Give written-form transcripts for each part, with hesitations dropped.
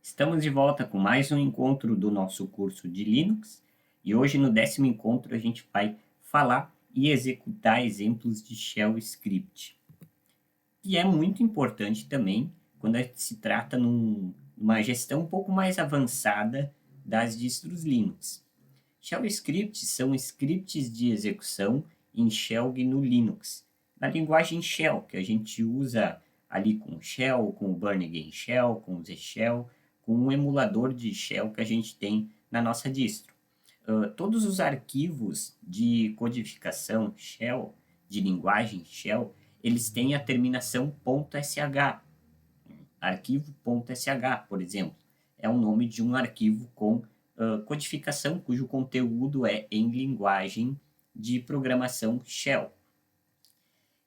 Estamos de volta com mais um encontro do nosso curso de Linux e hoje no 10º encontro a gente vai falar e executar exemplos de Shell Script. E é muito importante também quando se trata numa gestão um pouco mais avançada das distros Linux. Shell Scripts são scripts de execução em Shell GNU Linux, na linguagem Shell, que a gente usa ali com o Shell, com o Burn Again Shell, com o Z Shell, com um emulador de Shell que a gente tem na nossa distro. Todos os arquivos de codificação Shell, de linguagem Shell, eles têm a terminação .sh. Arquivo.sh, por exemplo, é o nome de um arquivo com codificação cujo conteúdo é em linguagem de programação Shell.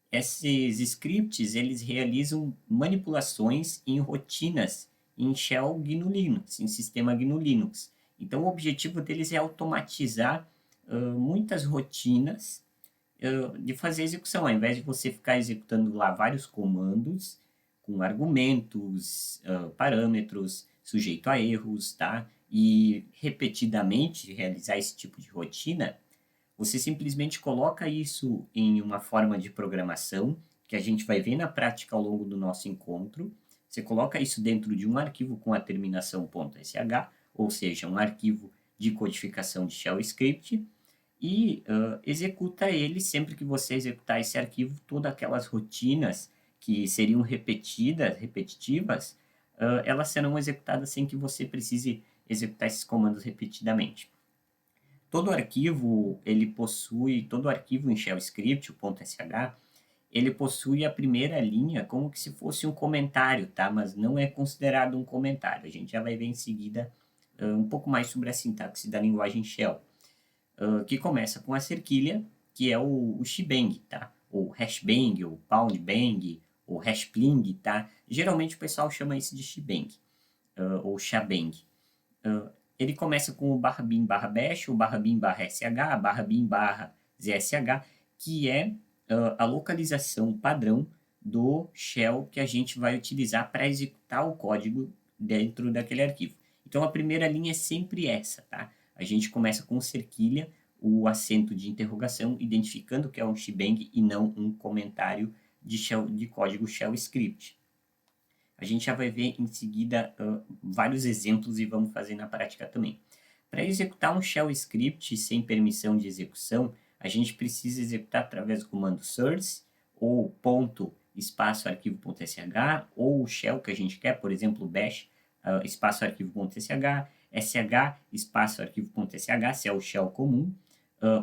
Esses scripts eles realizam manipulações em rotinas em Shell GNU Linux, em sistema GNU Linux. Então, o objetivo deles é automatizar muitas rotinas de fazer execução, ao invés de você ficar executando lá vários comandos com argumentos, parâmetros, sujeito a erros, tá? E repetidamente realizar esse tipo de rotina, você simplesmente coloca isso em uma forma de programação, que a gente vai ver na prática ao longo do nosso encontro. Você coloca isso dentro de um arquivo com a terminação .sh, ou seja, um arquivo de codificação de Shell Script, e executa ele sempre que você executar esse arquivo, todas aquelas rotinas que seriam repetitivas, elas serão executadas sem que você precise executar esses comandos repetidamente. Todo arquivo em Shell Script, o .sh, ele possui a primeira linha como que se fosse um comentário, tá? Mas não é considerado um comentário. A gente já vai ver em seguida um pouco mais sobre a sintaxe da linguagem Shell, que começa com a cerquilha, que é o shebang, tá? Ou hashbang, ou poundbang, ou hashpling, tá? Geralmente o pessoal chama isso de shebang, ou shabang. Ele começa com o barra bin barra bash, o barra bin barra sh, barra bin barra zsh, que é a localização padrão do shell que a gente vai utilizar para executar o código dentro daquele arquivo. Então, a primeira linha é sempre essa, tá? A gente começa com cerquilha, o acento de interrogação, identificando que é um shebang e não um comentário de código shell script. A gente já vai ver em seguida vários exemplos e vamos fazer na prática também. Para executar um shell script sem permissão de execução, a gente precisa executar através do comando source ou ponto espaço arquivo.sh ou o shell que a gente quer, por exemplo, bash espaço arquivo.sh, sh espaço arquivo.sh, se é o shell comum,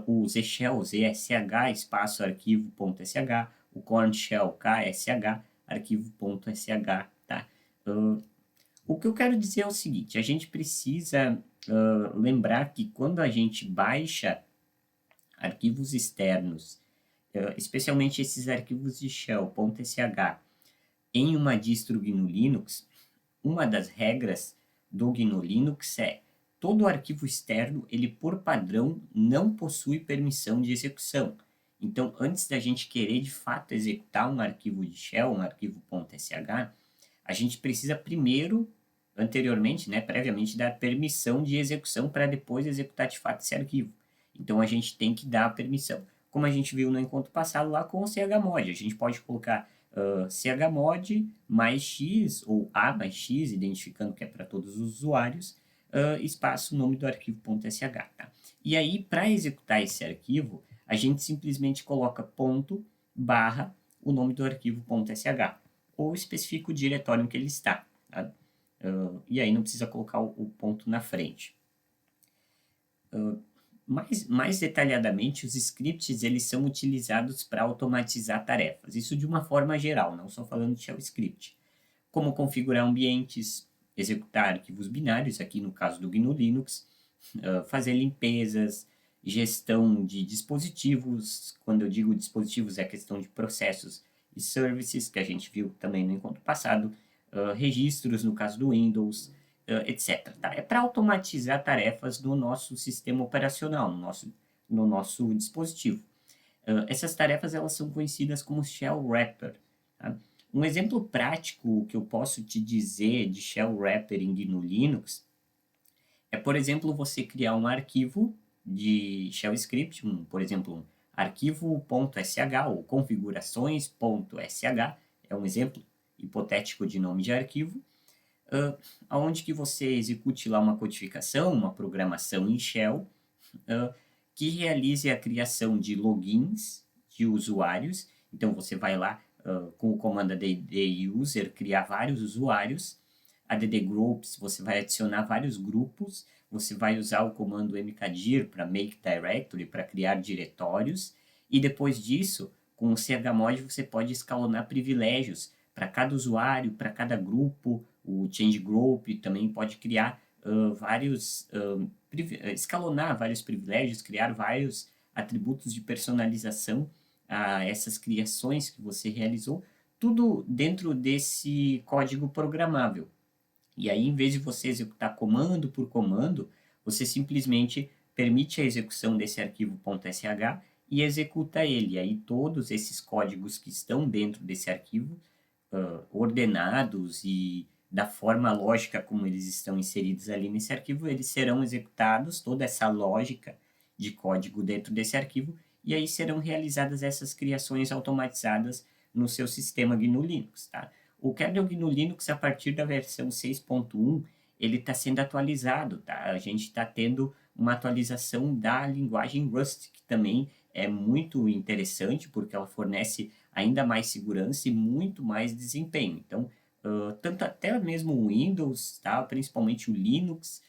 o zshell, zsh espaço arquivo.sh, o corn shell, ksh, arquivo.sh, tá? O que eu quero dizer é o seguinte, a gente precisa lembrar que quando a gente baixa arquivos externos, especialmente esses arquivos de shell, .sh, em uma distro GNU Linux, uma das regras do GNU Linux é todo arquivo externo, ele por padrão não possui permissão de execução. Então, antes da gente querer de fato executar um arquivo de shell, um arquivo .sh, a gente precisa primeiro, anteriormente, né, previamente, dar permissão de execução para depois executar de fato esse arquivo. Então, a gente tem que dar a permissão. Como a gente viu no encontro passado lá com o chmod, a gente pode colocar chmod mais x ou a mais x, identificando que é para todos os usuários, espaço nome do arquivo .sh. Tá? E aí, para executar esse arquivo, a gente simplesmente coloca ponto barra o nome do arquivo .sh ou especifica o diretório em que ele está. Tá? E aí não precisa colocar o ponto na frente. Mais detalhadamente, os scripts eles são utilizados para automatizar tarefas. Isso de uma forma geral, não só falando de shell script. Como configurar ambientes, executar arquivos binários, aqui no caso do GNU Linux, fazer limpezas, gestão de dispositivos. Quando eu digo dispositivos, é questão de processos e services, que a gente viu também no encontro passado, registros, no caso do Windows, etc. Tá? É para automatizar tarefas do nosso sistema operacional, no nosso dispositivo. Essas tarefas elas são conhecidas como Shell Wrapper. Tá? Um exemplo prático que eu posso te dizer de shell wrapper em GNU Linux é, por exemplo, você criar um arquivo de shell script, por exemplo, um arquivo.sh ou configurações.sh, é um exemplo hipotético de nome de arquivo, onde que você execute lá uma codificação, uma programação em shell, que realize a criação de logins de usuários. Então, você vai lá com o comando add user criar vários usuários. Add groups, você vai adicionar vários grupos. Você vai usar o comando mkdir para make directory, para criar diretórios. E depois disso, com o chmod, você pode escalonar privilégios para cada usuário, para cada grupo. O change group também pode criar vários escalonar vários privilégios, criar vários atributos de personalização a essas criações que você realizou, tudo dentro desse código programável. E aí, em vez de você executar comando por comando, você simplesmente permite a execução desse arquivo .sh e executa ele. E aí, todos esses códigos que estão dentro desse arquivo, ordenados e da forma lógica como eles estão inseridos ali nesse arquivo, eles serão executados, toda essa lógica de código dentro desse arquivo, e aí serão realizadas essas criações automatizadas no seu sistema GNU Linux, tá? O kernel GNU Linux, a partir da versão 6.1, ele está sendo atualizado, tá? A gente está tendo uma atualização da linguagem Rust, que também é muito interessante, porque ela fornece ainda mais segurança e muito mais desempenho. Então, tanto até mesmo o Windows, tá? Principalmente o Linux,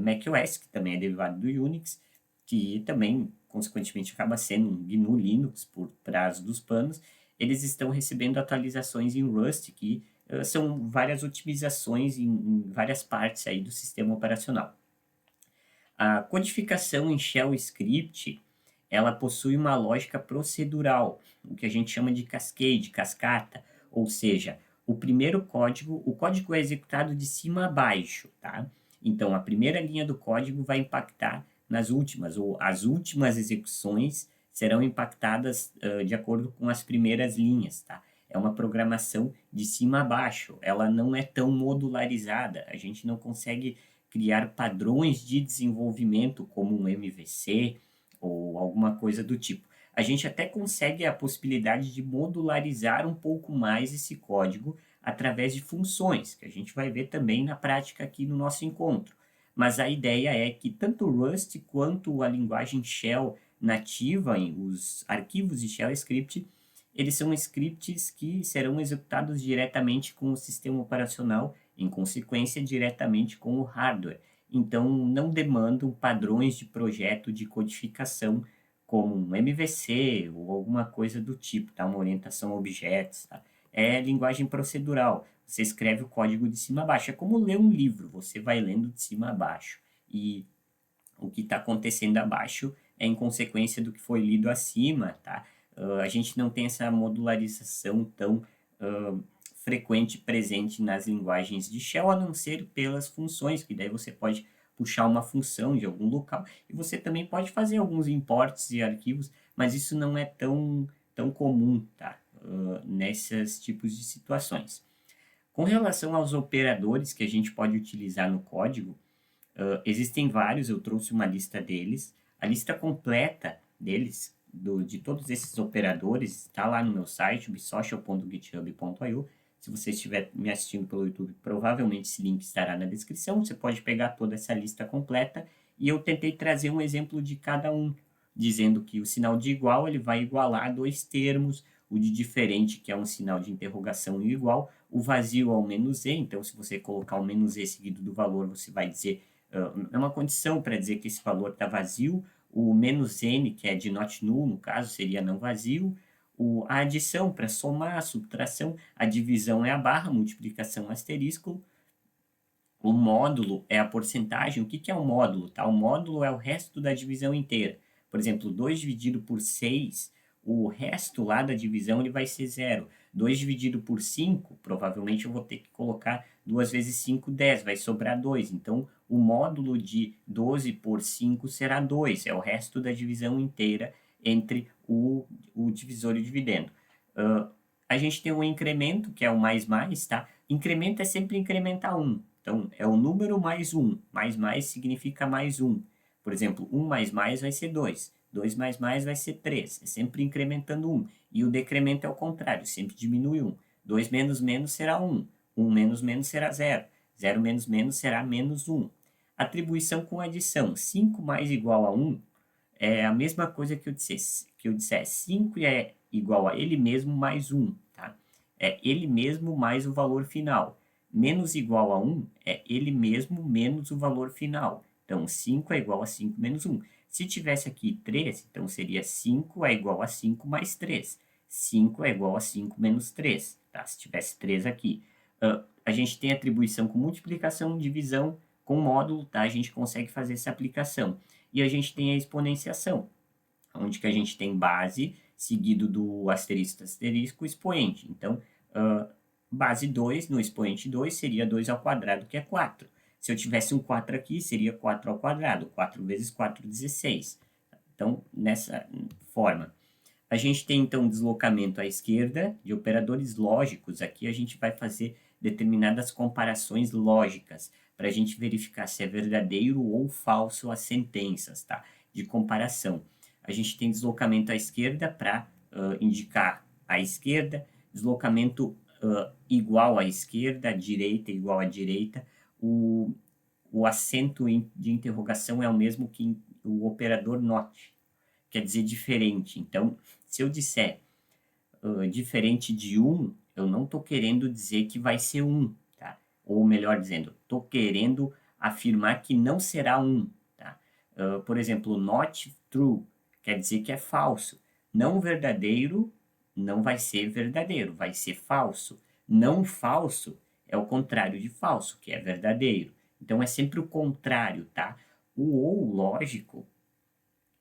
macOS, que também é derivado do Unix, que também, consequentemente, acaba sendo um GNU Linux por trás dos panos, eles estão recebendo atualizações em Rust, que são várias otimizações em várias partes aí do sistema operacional. A codificação em shell script, ela possui uma lógica procedural, o que a gente chama de cascade, cascata, ou seja, o código é executado de cima a baixo, tá? Então, a primeira linha do código vai impactar nas últimas, ou as últimas execuções serão impactadas de acordo com as primeiras linhas, tá? É uma programação de cima a baixo, ela não é tão modularizada, a gente não consegue criar padrões de desenvolvimento como um MVC ou alguma coisa do tipo. A gente até consegue a possibilidade de modularizar um pouco mais esse código através de funções, que a gente vai ver também na prática aqui no nosso encontro. Mas a ideia é que tanto o Rust quanto a linguagem Shell nativa, os arquivos de Shell Script, eles são scripts que serão executados diretamente com o sistema operacional, em consequência, diretamente com o hardware. Então, não demandam padrões de projeto de codificação, como um MVC ou alguma coisa do tipo, tá? Uma orientação a objetos, tá? É linguagem procedural. Você escreve o código de cima a baixo. É como ler um livro, você vai lendo de cima a baixo. E o que está acontecendo abaixo é em consequência do que foi lido acima, tá? A gente não tem essa modularização tão frequente presente nas linguagens de shell, a não ser pelas funções, que daí você pode puxar uma função de algum local e você também pode fazer alguns imports de arquivos, mas isso não é tão comum, tá? Nesses tipos de situações. Com relação aos operadores que a gente pode utilizar no código, existem vários, eu trouxe uma lista deles. A lista completa deles, de todos esses operadores, está lá no meu site, ubsocial.github.io. Se você estiver me assistindo pelo YouTube, provavelmente esse link estará na descrição. Você pode pegar toda essa lista completa. E eu tentei trazer um exemplo de cada um, dizendo que o sinal de igual ele vai igualar dois termos, o de diferente, que é um sinal de interrogação e igual, o vazio ao menos e. Então, se você colocar o menos e seguido do valor, você vai dizer é uma condição para dizer que esse valor está vazio, o menos n, que é de not null, no caso, seria não vazio, a adição para somar, a subtração, a divisão é a barra, multiplicação asterisco, o módulo é a porcentagem. O que é o módulo? Tá? O módulo é o resto da divisão inteira. Por exemplo, 2 dividido por 6, o resto lá da divisão ele vai ser zero. 2 dividido por 5, provavelmente eu vou ter que colocar 2 vezes 5, 10, vai sobrar 2. Então, o módulo de 12 por 5 será 2, é o resto da divisão inteira entre o divisor e o dividendo. A gente tem um incremento, que é o mais mais, tá? Incremento é sempre incrementar 1. Então, é o número mais 1. Mais significa mais 1. Por exemplo, 1 mais vai ser 2. 2 mais vai ser 3. É sempre incrementando 1. E o decremento é o contrário, sempre diminui 1. 2 menos menos será 1. 1 menos menos será 0. 0 menos menos será menos 1. Atribuição com adição. 5 mais igual a 1 é a mesma coisa que eu dissesse 5 é igual a ele mesmo mais 1, tá? É ele mesmo mais o valor final. Menos igual a 1 é ele mesmo menos o valor final. Então, 5 é igual a 5 menos 1. Se tivesse aqui 3, então seria 5 é igual a 5 mais 3. 5 é igual a 5 menos 3, tá? Se tivesse 3 aqui. A gente tem atribuição com multiplicação, divisão, com módulo, tá? A gente consegue fazer essa aplicação. E a gente tem a exponenciação, onde que a gente tem base, seguido do asterisco, asterisco, expoente. Então, base 2 no expoente 2 seria 2 ao quadrado, que é 4. Se eu tivesse um 4 aqui, seria 4 ao quadrado. 4 vezes 4, 16. Então, nessa forma. A gente tem, então, deslocamento à esquerda de operadores lógicos. Aqui a gente vai fazer determinadas comparações lógicas para a gente verificar se é verdadeiro ou falso as sentenças, tá? De comparação. A gente tem deslocamento à esquerda para indicar a esquerda, deslocamento igual à esquerda, direita igual à direita. O acento de interrogação é o mesmo que o operador not, quer dizer diferente. Então, se eu disser diferente de 1, eu não estou querendo dizer que vai ser 1, tá? Ou melhor dizendo, estou querendo afirmar que não será 1, tá? Por exemplo, not true quer dizer que é falso. Não verdadeiro não vai ser verdadeiro, vai ser falso. Não falso é o contrário de falso, que é verdadeiro. Então, é sempre o contrário, tá? O ou lógico,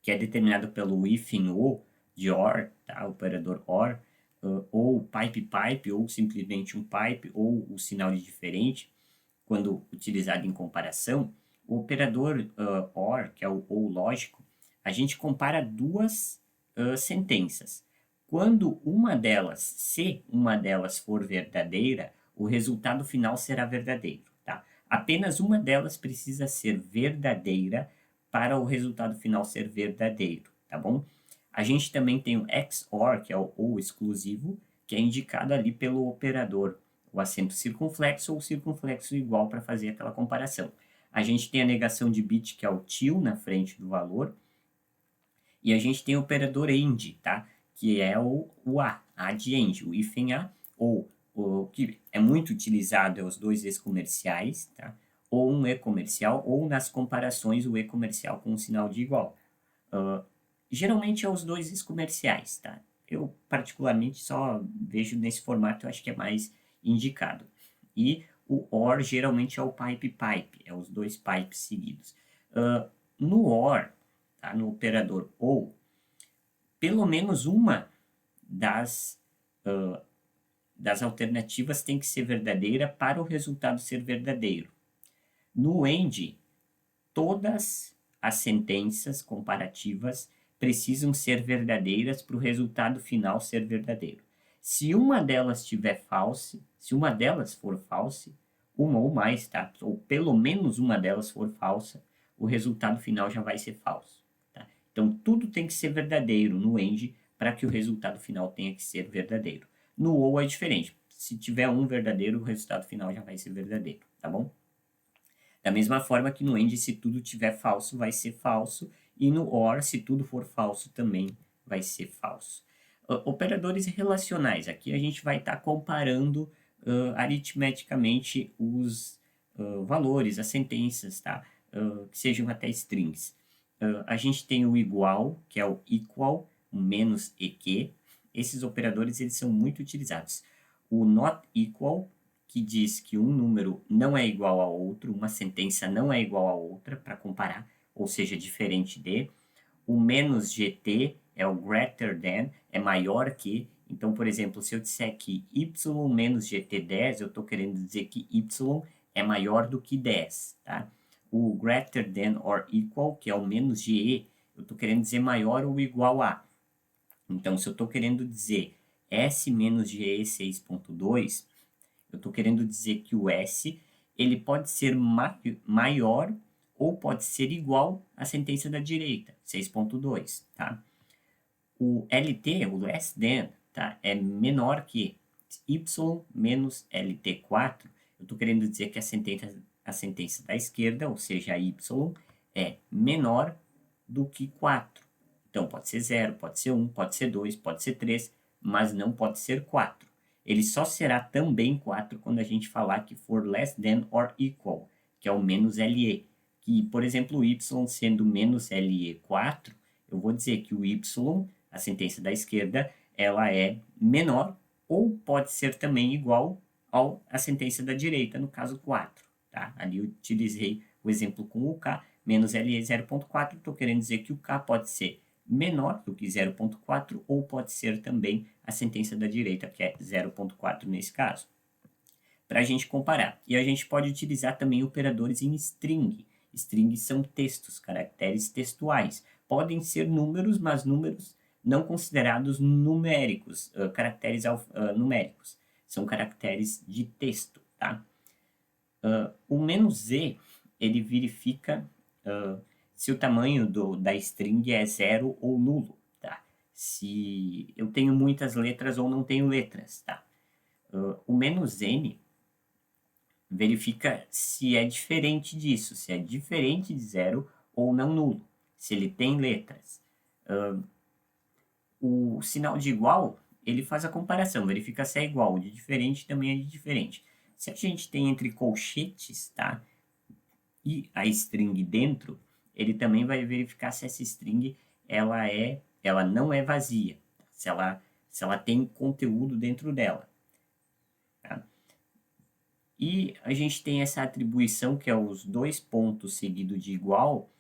que é determinado pelo hífen ou de OR, tá? O operador OR, ou pipe, ou simplesmente um pipe, ou o sinal de diferente, quando utilizado em comparação, o operador OR, que é o ou lógico, a gente compara duas sentenças. Quando se uma delas for verdadeira, o resultado final será verdadeiro, tá? Apenas uma delas precisa ser verdadeira para o resultado final ser verdadeiro, tá bom? A gente também tem o XOR, que é o ou exclusivo, que é indicado ali pelo operador, o acento circunflexo ou circunflexo igual para fazer aquela comparação. A gente tem a negação de bit, que é o til na frente do valor, e a gente tem o operador AND, tá? Que é o A de AND, o hífen A, ou o que é muito utilizado é os dois E's comerciais, tá? Ou um E comercial, ou nas comparações o E comercial com o sinal de igual. Geralmente é os dois E's comerciais, tá? Eu particularmente só vejo nesse formato, eu acho que é mais indicado. E o OR geralmente é o pipe, é os dois pipes seguidos. No OR, tá? No operador OU, pelo menos uma das alternativas tem que ser verdadeira para o resultado ser verdadeiro. No AND, todas as sentenças comparativas precisam ser verdadeiras para o resultado final ser verdadeiro. Se uma delas tiver false, se uma delas for false, uma ou mais, tá? Ou pelo menos uma delas for falsa, o resultado final já vai ser falso, tá? Então, tudo tem que ser verdadeiro no AND para que o resultado final tenha que ser verdadeiro. No OR é diferente. Se tiver um verdadeiro, o resultado final já vai ser verdadeiro, tá bom? Da mesma forma que no AND, se tudo tiver falso, vai ser falso. E no OR, se tudo for falso, também vai ser falso. Operadores relacionais. Aqui a gente vai estar comparando aritmeticamente os valores, as sentenças, tá? Que sejam até strings. A gente tem o igual, que é o equal, o menos e que. Esses operadores eles são muito utilizados. O not equal, que diz que um número não é igual a outro, uma sentença não é igual a outra, para comparar, ou seja, diferente de. O menos GT é o greater than, é maior que. Então, por exemplo, se eu disser que y menos GT 10, eu estou querendo dizer que y é maior do que 10, tá? O greater than or equal, que é o menos GE, eu estou querendo dizer maior ou igual a. Então, se eu estou querendo dizer S menos GE 6.2, eu estou querendo dizer que o S ele pode ser maior ou pode ser igual à sentença da direita, 6.2, tá? O LT, o less than, tá? É menor que Y menos LT4. Eu estou querendo dizer que a sentença da esquerda, ou seja, a Y, é menor do que 4. Então, pode ser 0, pode ser 1, pode ser 2, pode ser 3, mas não pode ser 4. Ele só será também 4 quando a gente falar que for less than or equal, que é o menos LE. Que, por exemplo, o Y sendo menos LE4, eu vou dizer que o Y, a sentença da esquerda, ela é menor ou pode ser também igual à sentença da direita, no caso 4. Tá? Ali eu utilizei o exemplo com o K, menos LE 0.4, estou querendo dizer que o K pode ser menor do que 0.4 ou pode ser também a sentença da direita, que é 0.4 nesse caso. Para a gente comparar. E a gente pode utilizar também operadores em string. Strings são textos, caracteres textuais. Podem ser números, mas números não considerados numéricos, caracteres numéricos. São caracteres de texto, tá? O "-z", ele verifica se o tamanho da string é zero ou nulo, tá? Se eu tenho muitas letras ou não tenho letras, tá? O "-n" verifica se é diferente disso, se é diferente de zero ou não nulo, se ele tem letras. O sinal de igual, ele faz a comparação, verifica se é igual, de diferente também é de diferente. Se a gente tem entre colchetes, tá? E a string dentro, ele também vai verificar se essa string ela não é vazia, se ela tem conteúdo dentro dela. Tá? E a gente tem essa atribuição, que é os dois pontos seguido de igual,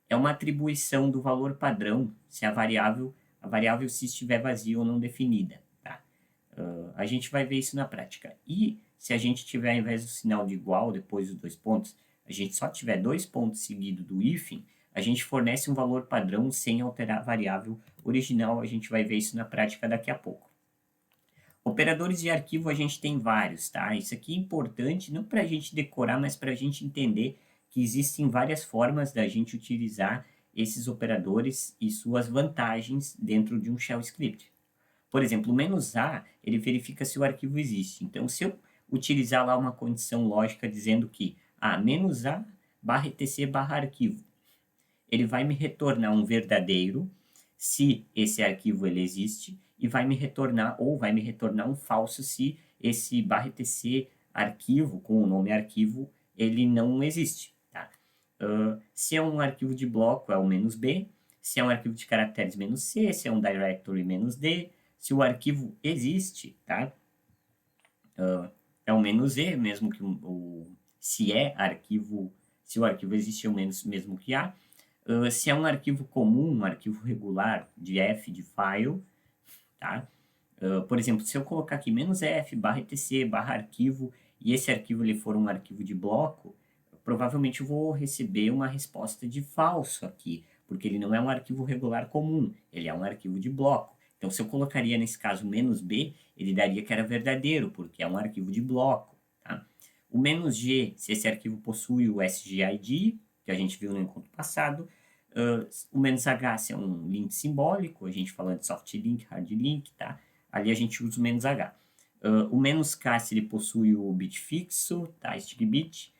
é uma atribuição do valor padrão, se a variável se estiver vazia ou não definida. Tá? A gente vai ver isso na prática. E se a gente tiver, ao invés do sinal de igual, depois dos dois pontos, a gente só tiver dois pontos seguidos do hífen, a gente fornece um valor padrão sem alterar a variável original. A gente vai ver isso na prática daqui a pouco. Operadores de arquivo a gente tem vários, tá? Isso aqui é importante, não para a gente decorar, mas para a gente entender que existem várias formas da gente utilizar esses operadores e suas vantagens dentro de um shell script. Por exemplo, o "-a", ele verifica se o arquivo existe. Então, se eu utilizar lá uma condição lógica dizendo que "-a barra etc barra arquivo", ele vai me retornar um verdadeiro se esse arquivo ele existe e vai me retornar um falso se esse /etc arquivo, com o nome arquivo, ele não existe. Tá? Se é um arquivo de bloco, é o "-b", se é um arquivo de caracteres, "-c", se é um directory, "-d", se o arquivo existe, tá? É o "-e", mesmo que se o arquivo existe, é o mesmo que "a". Se é um arquivo comum, um arquivo regular de F de file, tá? Por exemplo, se eu colocar aqui "-f barra etc barra arquivo e esse arquivo ele for um arquivo de bloco, provavelmente eu vou receber uma resposta de falso aqui, porque ele não é um arquivo regular comum, ele é um arquivo de bloco. Então, se eu colocaria nesse caso "-b", ele daria que era verdadeiro, porque é um arquivo de bloco. Tá? O "-g", se esse arquivo possui o SGID, que a gente viu no encontro passado. O "-h", se é um link simbólico, a gente falando de soft link, hard link, tá? Ali a gente usa o "-h". O "-k", se ele possui o bit fixo, tá? Stick bit.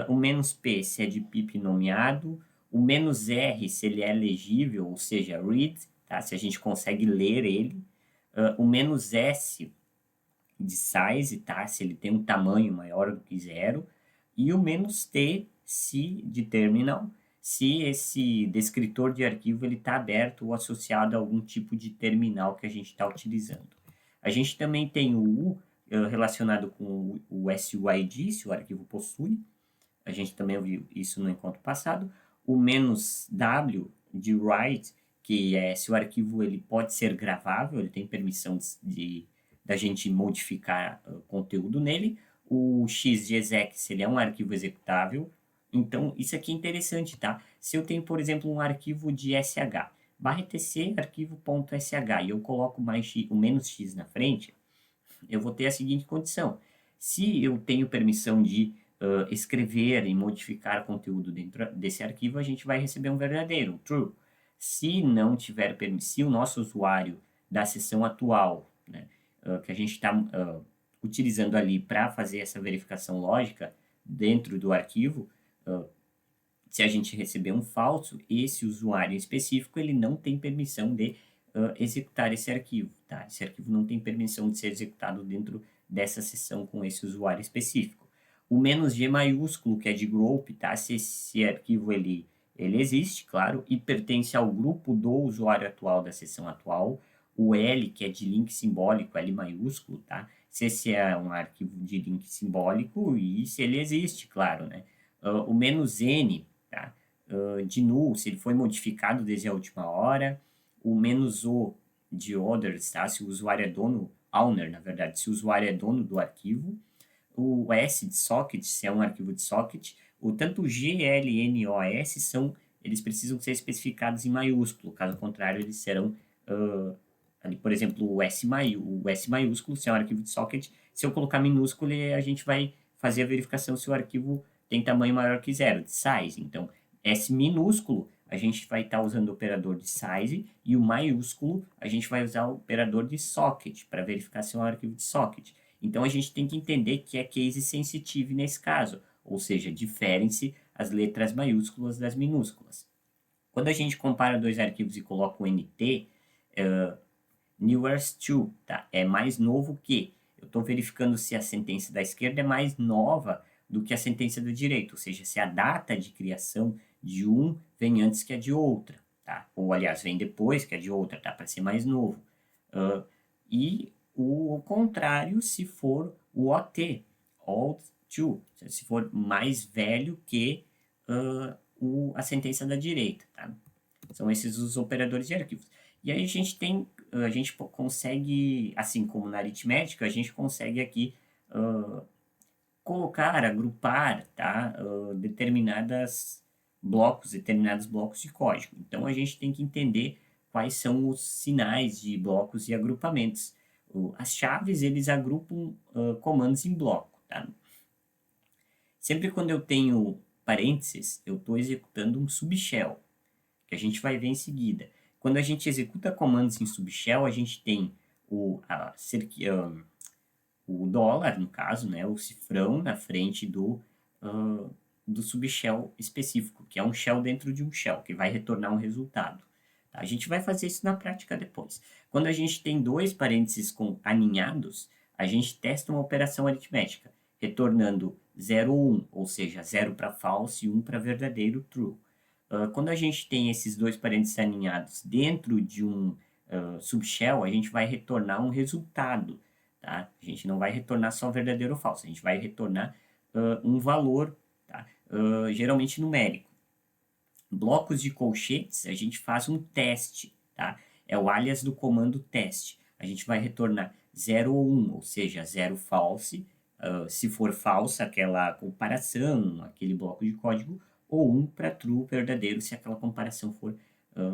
O "-p", se é de pip nomeado. O "-r", se ele é legível, ou seja, read, tá? Se a gente consegue ler ele. O "-s", de size, tá? Se ele tem um tamanho maior do que 0. E o "-t", se de terminal, se esse descritor de arquivo está aberto ou associado a algum tipo de terminal que a gente está utilizando. A gente também tem o U relacionado com o SUID, se o arquivo possui. A gente também viu isso no encontro passado. O "-w", de write, que é se o arquivo ele pode ser gravável, ele tem permissão da gente modificar conteúdo nele. O "x" de exec, se ele é um arquivo executável. Então, isso aqui é interessante, tá? Se eu tenho, por exemplo, um arquivo de SH, etc arquivo.sh e eu coloco o menos x na frente, eu vou ter a seguinte condição. Se eu tenho permissão de escrever e modificar conteúdo dentro desse arquivo, a gente vai receber um verdadeiro, um true. Se não tiver permissão, se o nosso usuário da sessão atual, né, que a gente está utilizando ali para fazer essa verificação lógica dentro do arquivo, se a gente receber um falso, esse usuário específico ele não tem permissão de executar esse arquivo, tá? Esse arquivo não tem permissão de ser executado dentro dessa sessão com esse usuário específico. O "-g" maiúsculo, que é de group, tá? Se esse arquivo ele existe, claro, e pertence ao grupo do usuário atual da sessão atual. O "L", que é de link simbólico, L maiúsculo, tá? Se esse é um arquivo de link simbólico e se ele existe, claro, né? O "-n", tá? De null, se ele foi modificado desde a última hora. O "-o" de others, tá? Se o usuário é dono, owner, na verdade, se o usuário é dono do arquivo. O "s" de socket, se é um arquivo de socket. Tanto o G, L, N, O, S eles precisam ser especificados em maiúsculo, caso contrário, eles serão, ali, por exemplo, o S maiúsculo, se é um arquivo de socket, se eu colocar minúsculo, a gente vai fazer a verificação se o arquivo tem tamanho maior que 0, de size. Então, S minúsculo, a gente vai estar usando o operador de size, e o maiúsculo, a gente vai usar o operador de socket, para verificar se é um arquivo de socket. Então, a gente tem que entender que é case sensitive nesse caso, ou seja, diferem-se as letras maiúsculas das minúsculas. Quando a gente compara dois arquivos e coloca o NT, newest to, tá? É mais novo que. Eu estou verificando se a sentença da esquerda é mais nova do que a sentença da direita, ou seja, se a data de criação de um vem antes que a de outra, tá? Ou, aliás, vem depois que a de outra, tá? Para ser mais novo. E o contrário se for o OT, old to, se for mais velho que a sentença da direita, tá? São esses os operadores de arquivos. E aí a gente consegue, assim como na aritmética, a gente consegue aqui colocar, agrupar, tá? Determinados blocos de código. Então, a gente tem que entender quais são os sinais de blocos e agrupamentos. As chaves, eles agrupam comandos em bloco, tá? Sempre quando eu tenho parênteses, eu estou executando um subshell, que a gente vai ver em seguida. Quando a gente executa comandos em subshell, a gente tem o dólar, no caso, né, o cifrão na frente do subshell específico, que é um shell dentro de um shell, que vai retornar um resultado. Tá? A gente vai fazer isso na prática depois. Quando a gente tem dois parênteses aninhados, a gente testa uma operação aritmética, retornando 0 ou 1, ou seja, 0 para false e 1 para verdadeiro, true. Quando a gente tem esses dois parênteses aninhados dentro de um subshell, a gente vai retornar um resultado. Tá? A gente não vai retornar só verdadeiro ou falso, a gente vai retornar um valor, tá? Geralmente numérico. Blocos de colchetes, a gente faz um teste, tá? É o alias do comando teste. A gente vai retornar 0 ou 1, ou seja, 0 false, se for falsa aquela comparação, aquele bloco de código, ou 1 para true, verdadeiro, se aquela comparação for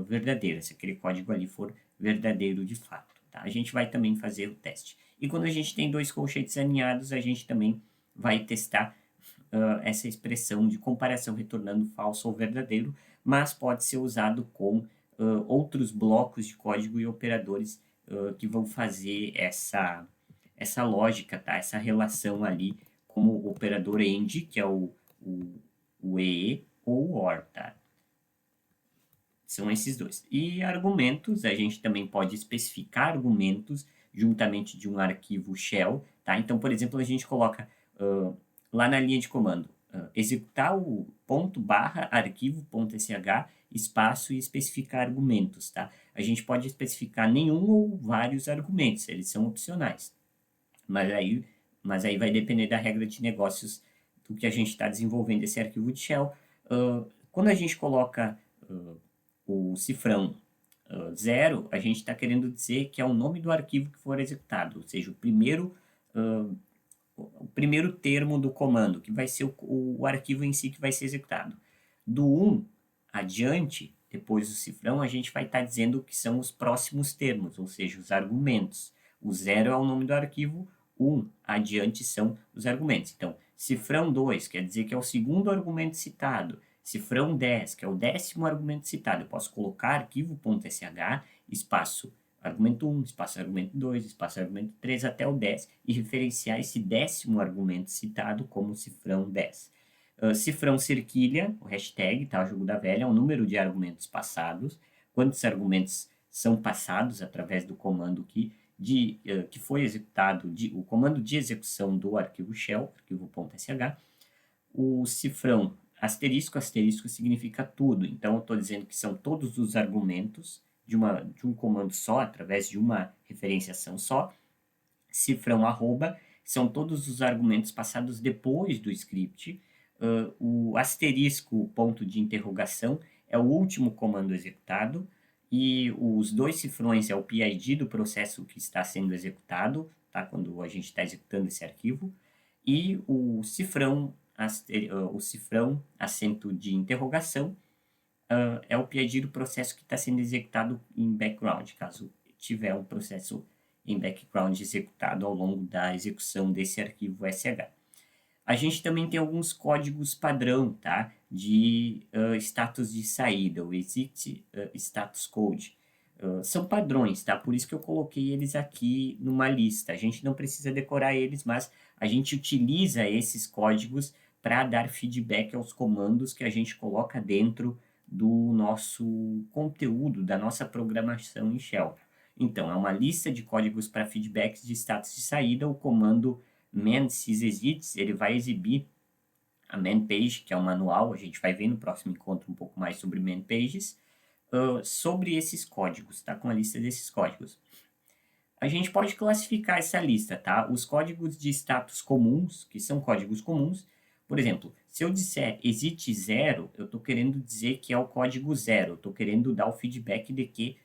verdadeira, se aquele código ali for verdadeiro de fato. Tá? A gente vai também fazer o teste. E quando a gente tem dois colchetes alinhados, a gente também vai testar essa expressão de comparação retornando falso ou verdadeiro, mas pode ser usado com outros blocos de código e operadores que vão fazer essa lógica, tá? Essa relação ali, como o operador AND, que é o EE, ou o OR, tá? São esses dois. E argumentos, a gente também pode especificar argumentos juntamente de um arquivo shell, tá? Então, por exemplo, a gente coloca lá na linha de comando, executar o /arquivo.sh espaço e especificar argumentos, tá? A gente pode especificar nenhum ou vários argumentos, eles são opcionais. Mas aí vai depender da regra de negócios do que a gente está desenvolvendo esse arquivo de shell. Quando a gente coloca o cifrão 0, a gente está querendo dizer que é o nome do arquivo que for executado, ou seja, o primeiro termo do comando, que vai ser o arquivo em si que vai ser executado. Do 1 adiante, depois do cifrão, a gente vai estar dizendo que são os próximos termos, ou seja, os argumentos. O 0 é o nome do arquivo, 1 adiante são os argumentos. Então, cifrão 2 quer dizer que é o segundo argumento citado. Cifrão 10, que é o 10º argumento citado. Eu posso colocar arquivo.sh, espaço argumento 1, espaço argumento 2, espaço argumento 3 até o 10 e referenciar esse 10º argumento citado como cifrão 10. Cifrão cerquilha, o hashtag, tá, o jogo da velha, é o número de argumentos passados. Quantos argumentos são passados através do comando que foi executado, o comando de execução do arquivo shell, arquivo.sh. O cifrão asterisco, asterisco significa tudo. Então, eu estou dizendo que são todos os argumentos de um comando só, através de uma referenciação só. Cifrão arroba são todos os argumentos passados depois do script. O asterisco ponto de interrogação é o último comando executado. E os dois cifrões é o PID do processo que está sendo executado, tá? Quando a gente está executando esse arquivo. E o cifrão acento de interrogação é o PID do processo que está sendo executado em background, caso tiver um processo em background executado ao longo da execução desse arquivo SH. A gente também tem alguns códigos padrão, tá? De status de saída, o exit status code. São padrões, tá? Por isso que eu coloquei eles aqui numa lista. A gente não precisa decorar eles, mas a gente utiliza esses códigos para dar feedback aos comandos que a gente coloca dentro do nosso conteúdo, da nossa programação em Shell. Então, é uma lista de códigos para feedbacks de status de saída. O comando man sysexits, ele vai exibir a man page, que é o manual. A gente vai ver no próximo encontro um pouco mais sobre man pages, sobre esses códigos, tá? Com a lista desses códigos. A gente pode classificar essa lista, tá? Os códigos de status comuns, que são códigos comuns. Por exemplo, se eu disser exit 0, eu estou querendo dizer que é o código 0. Eu estou querendo dar o feedback de que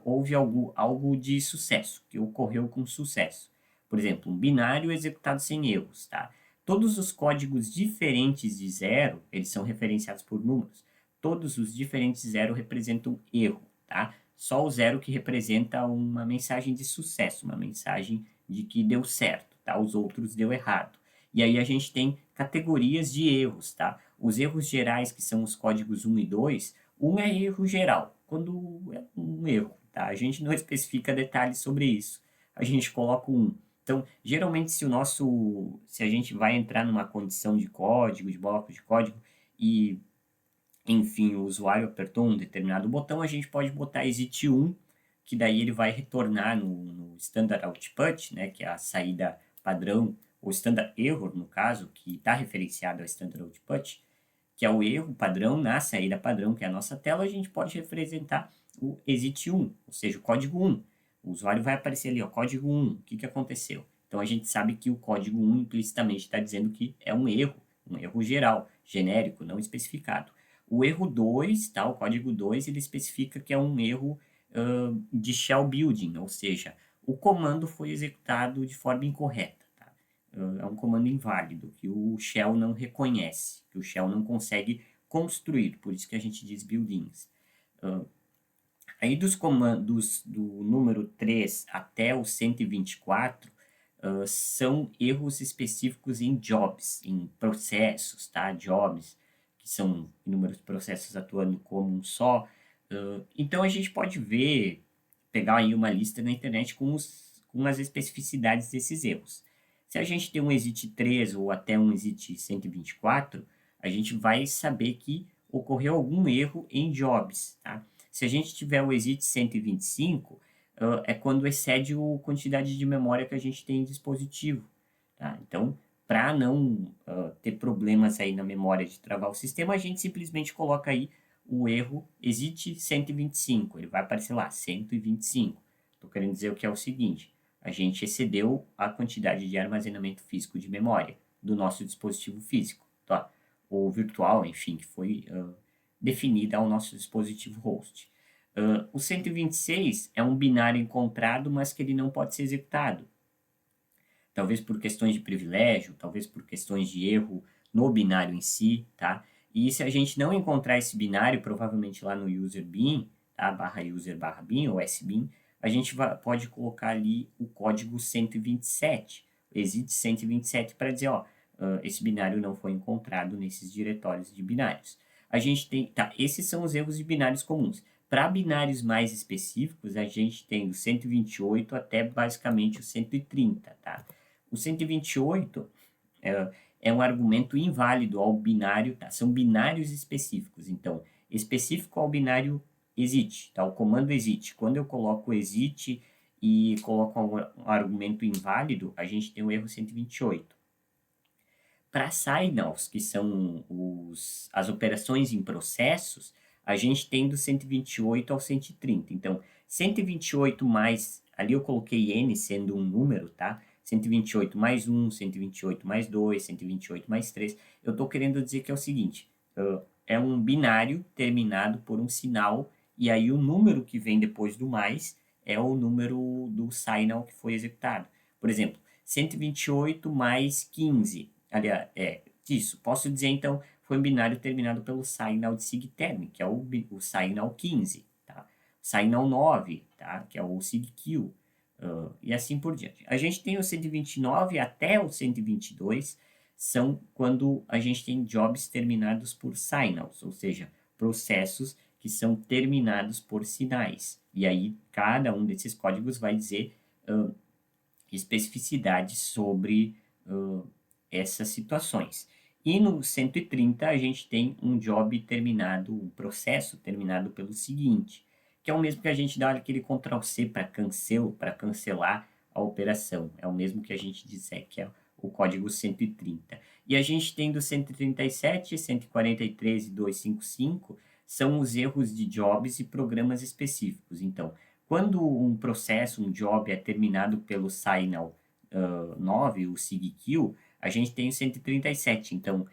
houve algo de sucesso, que ocorreu com sucesso. Por exemplo, um binário executado sem erros, tá? Todos os códigos diferentes de 0, eles são referenciados por números. Todos os diferentes de 0 representam erro, tá? Só o 0 que representa uma mensagem de sucesso, uma mensagem de que deu certo, tá? Os outros deu errado. E aí a gente tem categorias de erros, tá? Os erros gerais, que são os códigos 1 e 2, 1 é erro geral, quando é um erro, tá? A gente não especifica detalhes sobre isso. A gente coloca 1. Então, geralmente, se a gente vai entrar numa condição de código, de bloco de código, e, enfim, o usuário apertou um determinado botão, a gente pode botar exit 1, que daí ele vai retornar no standard output, né, que é a saída padrão, ou standard error, no caso, que está referenciado ao standard output, que é o erro padrão na saída padrão, que é a nossa tela. A gente pode representar o exit 1, ou seja, o código 1. O usuário vai aparecer ali, ó, código 1, o que aconteceu? Então, a gente sabe que o código 1 implicitamente está dizendo que é um erro geral, genérico, não especificado. O erro 2, tá, o código 2, ele especifica que é um erro de shell building, ou seja, o comando foi executado de forma incorreta. Tá? É um comando inválido, que o shell não reconhece, que o shell não consegue construir, por isso que a gente diz buildings. Aí dos comandos do número 3 até o 124 são erros específicos em jobs, em processos, tá? Jobs, que são inúmeros processos atuando como um só. Então a gente pode pegar aí uma lista na internet com as especificidades desses erros. Se a gente tem um exit 3 ou até um exit 124, a gente vai saber que ocorreu algum erro em jobs, tá? Se a gente tiver o exit 125, é quando excede a quantidade de memória que a gente tem em dispositivo. Tá? Então, para não ter problemas aí na memória de travar o sistema, a gente simplesmente coloca aí o erro exit 125. Ele vai aparecer lá, 125. Estou querendo dizer o que é o seguinte: a gente excedeu a quantidade de armazenamento físico de memória do nosso dispositivo físico, tá? Ou virtual, enfim, que foi definida ao nosso dispositivo host. O 126 é um binário encontrado, mas que ele não pode ser executado. Talvez por questões de privilégio, talvez por questões de erro no binário em si, tá? E se a gente não encontrar esse binário, provavelmente lá no user bin, tá? Barra user barra bin ou sbin, a gente pode colocar ali o código 127, exit 127 para dizer, ó, esse binário não foi encontrado nesses diretórios de binários. A gente tem, tá, esses são os erros de binários comuns. Para binários mais específicos, a gente tem do 128 até basicamente o 130, tá? O 128 é um argumento inválido ao binário, tá? São binários específicos. Então, específico ao binário exit, tá? O comando exit. Quando eu coloco exit e coloco um argumento inválido, a gente tem o erro 128. Para signals, que são as operações em processos, a gente tem do 128 ao 130. Então, 128 mais, ali eu coloquei n sendo um número, tá? 128 mais 1, 128 mais 2, 128 mais 3. Eu estou querendo dizer que é o seguinte, é um binário terminado por um sinal, e aí o número que vem depois do mais é o número do signal que foi executado. Por exemplo, 128 mais 15. Aliás, isso. Posso dizer, então, foi um binário terminado pelo signal de sigterm, que é o signal 15, tá? Signal 9, tá? Que é o sigkill, e assim por diante. A gente tem o 129 até o 122, são quando a gente tem jobs terminados por signals, ou seja, processos que são terminados por sinais. E aí, cada um desses códigos vai dizer especificidades sobre essas situações. E no 130 a gente tem um job terminado, um processo terminado pelo seguinte, que é o mesmo que a gente dá aquele Ctrl+C para cancelar a operação. É o mesmo que a gente disser que é o código 130. E a gente tem do 137, 143 e 255 são os erros de jobs e programas específicos. Então, quando um processo, um job é terminado pelo signal 9, o sigkill, a gente tem o 137. Então,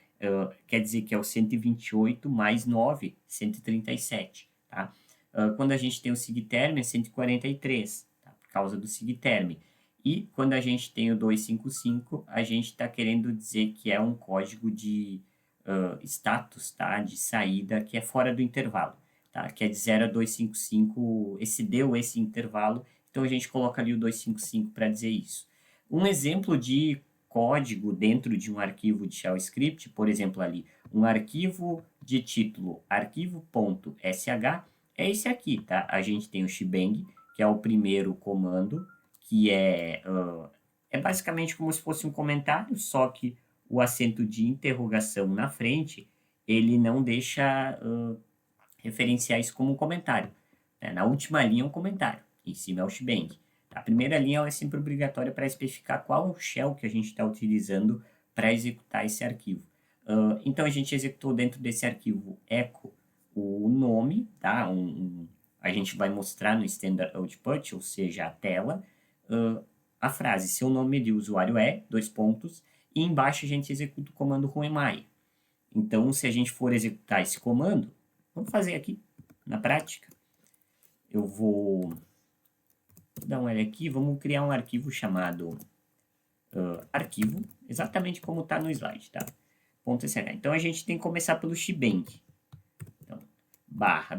quer dizer que é o 128 mais 9, 137. Tá? Quando a gente tem o sigterm, é 143, tá? Por causa do sigterm. E quando a gente tem o 255, a gente está querendo dizer que é um código de status, tá? De saída, que é fora do intervalo. Tá? Que é de 0 a 255, excedeu esse intervalo, então a gente coloca ali o 255 para dizer isso. Um exemplo de código dentro de um arquivo de shell script, por exemplo ali, um arquivo de título arquivo.sh é esse aqui, tá? A gente tem o shebang, que é o primeiro comando, que é basicamente como se fosse um comentário, só que o acento de interrogação na frente, ele não deixa referenciar isso como um comentário. Né? Na última linha é um comentário, em cima é o shebang. A primeira linha ela é sempre obrigatória para especificar qual é o shell que a gente está utilizando para executar esse arquivo. Então, a gente executou dentro desse arquivo echo o nome, tá? A gente vai mostrar no standard output, ou seja, a tela, a frase, seu nome de usuário é, dois pontos, e embaixo a gente executa o comando whoami. Então, se a gente for executar esse comando, vamos fazer aqui, na prática. Eu vou dar uma olhada aqui, vamos criar um arquivo chamado arquivo, exatamente como está no slide, tá? .sh. Então, a gente tem que começar pelo shebang. Então,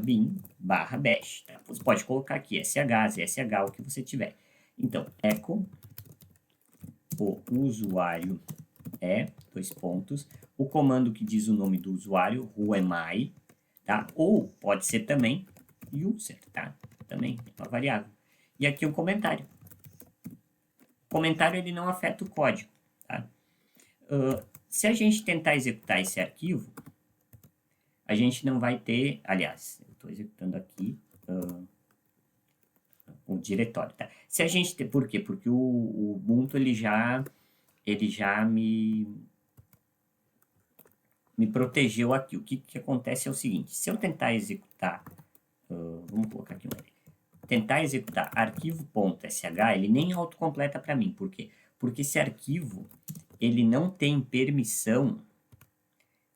/bin, /bash. Tá? Você pode colocar aqui sh, zsh, o que você tiver. Então, echo, o usuário é, dois pontos, o comando que diz o nome do usuário, whoami, tá? Ou pode ser também user, tá? Também, uma variável. E aqui um comentário. O comentário ele não afeta o código, tá? Se a gente tentar executar esse arquivo, a gente não vai ter, aliás, eu estou executando aqui o diretório, tá? Se a gente ter, por quê? Porque o Ubuntu ele já me protegeu aqui. O que acontece é o seguinte, se eu tentar executar, vamos colocar aqui tentar executar arquivo.sh, ele nem autocompleta para mim. Por quê? Porque esse arquivo, ele não tem permissão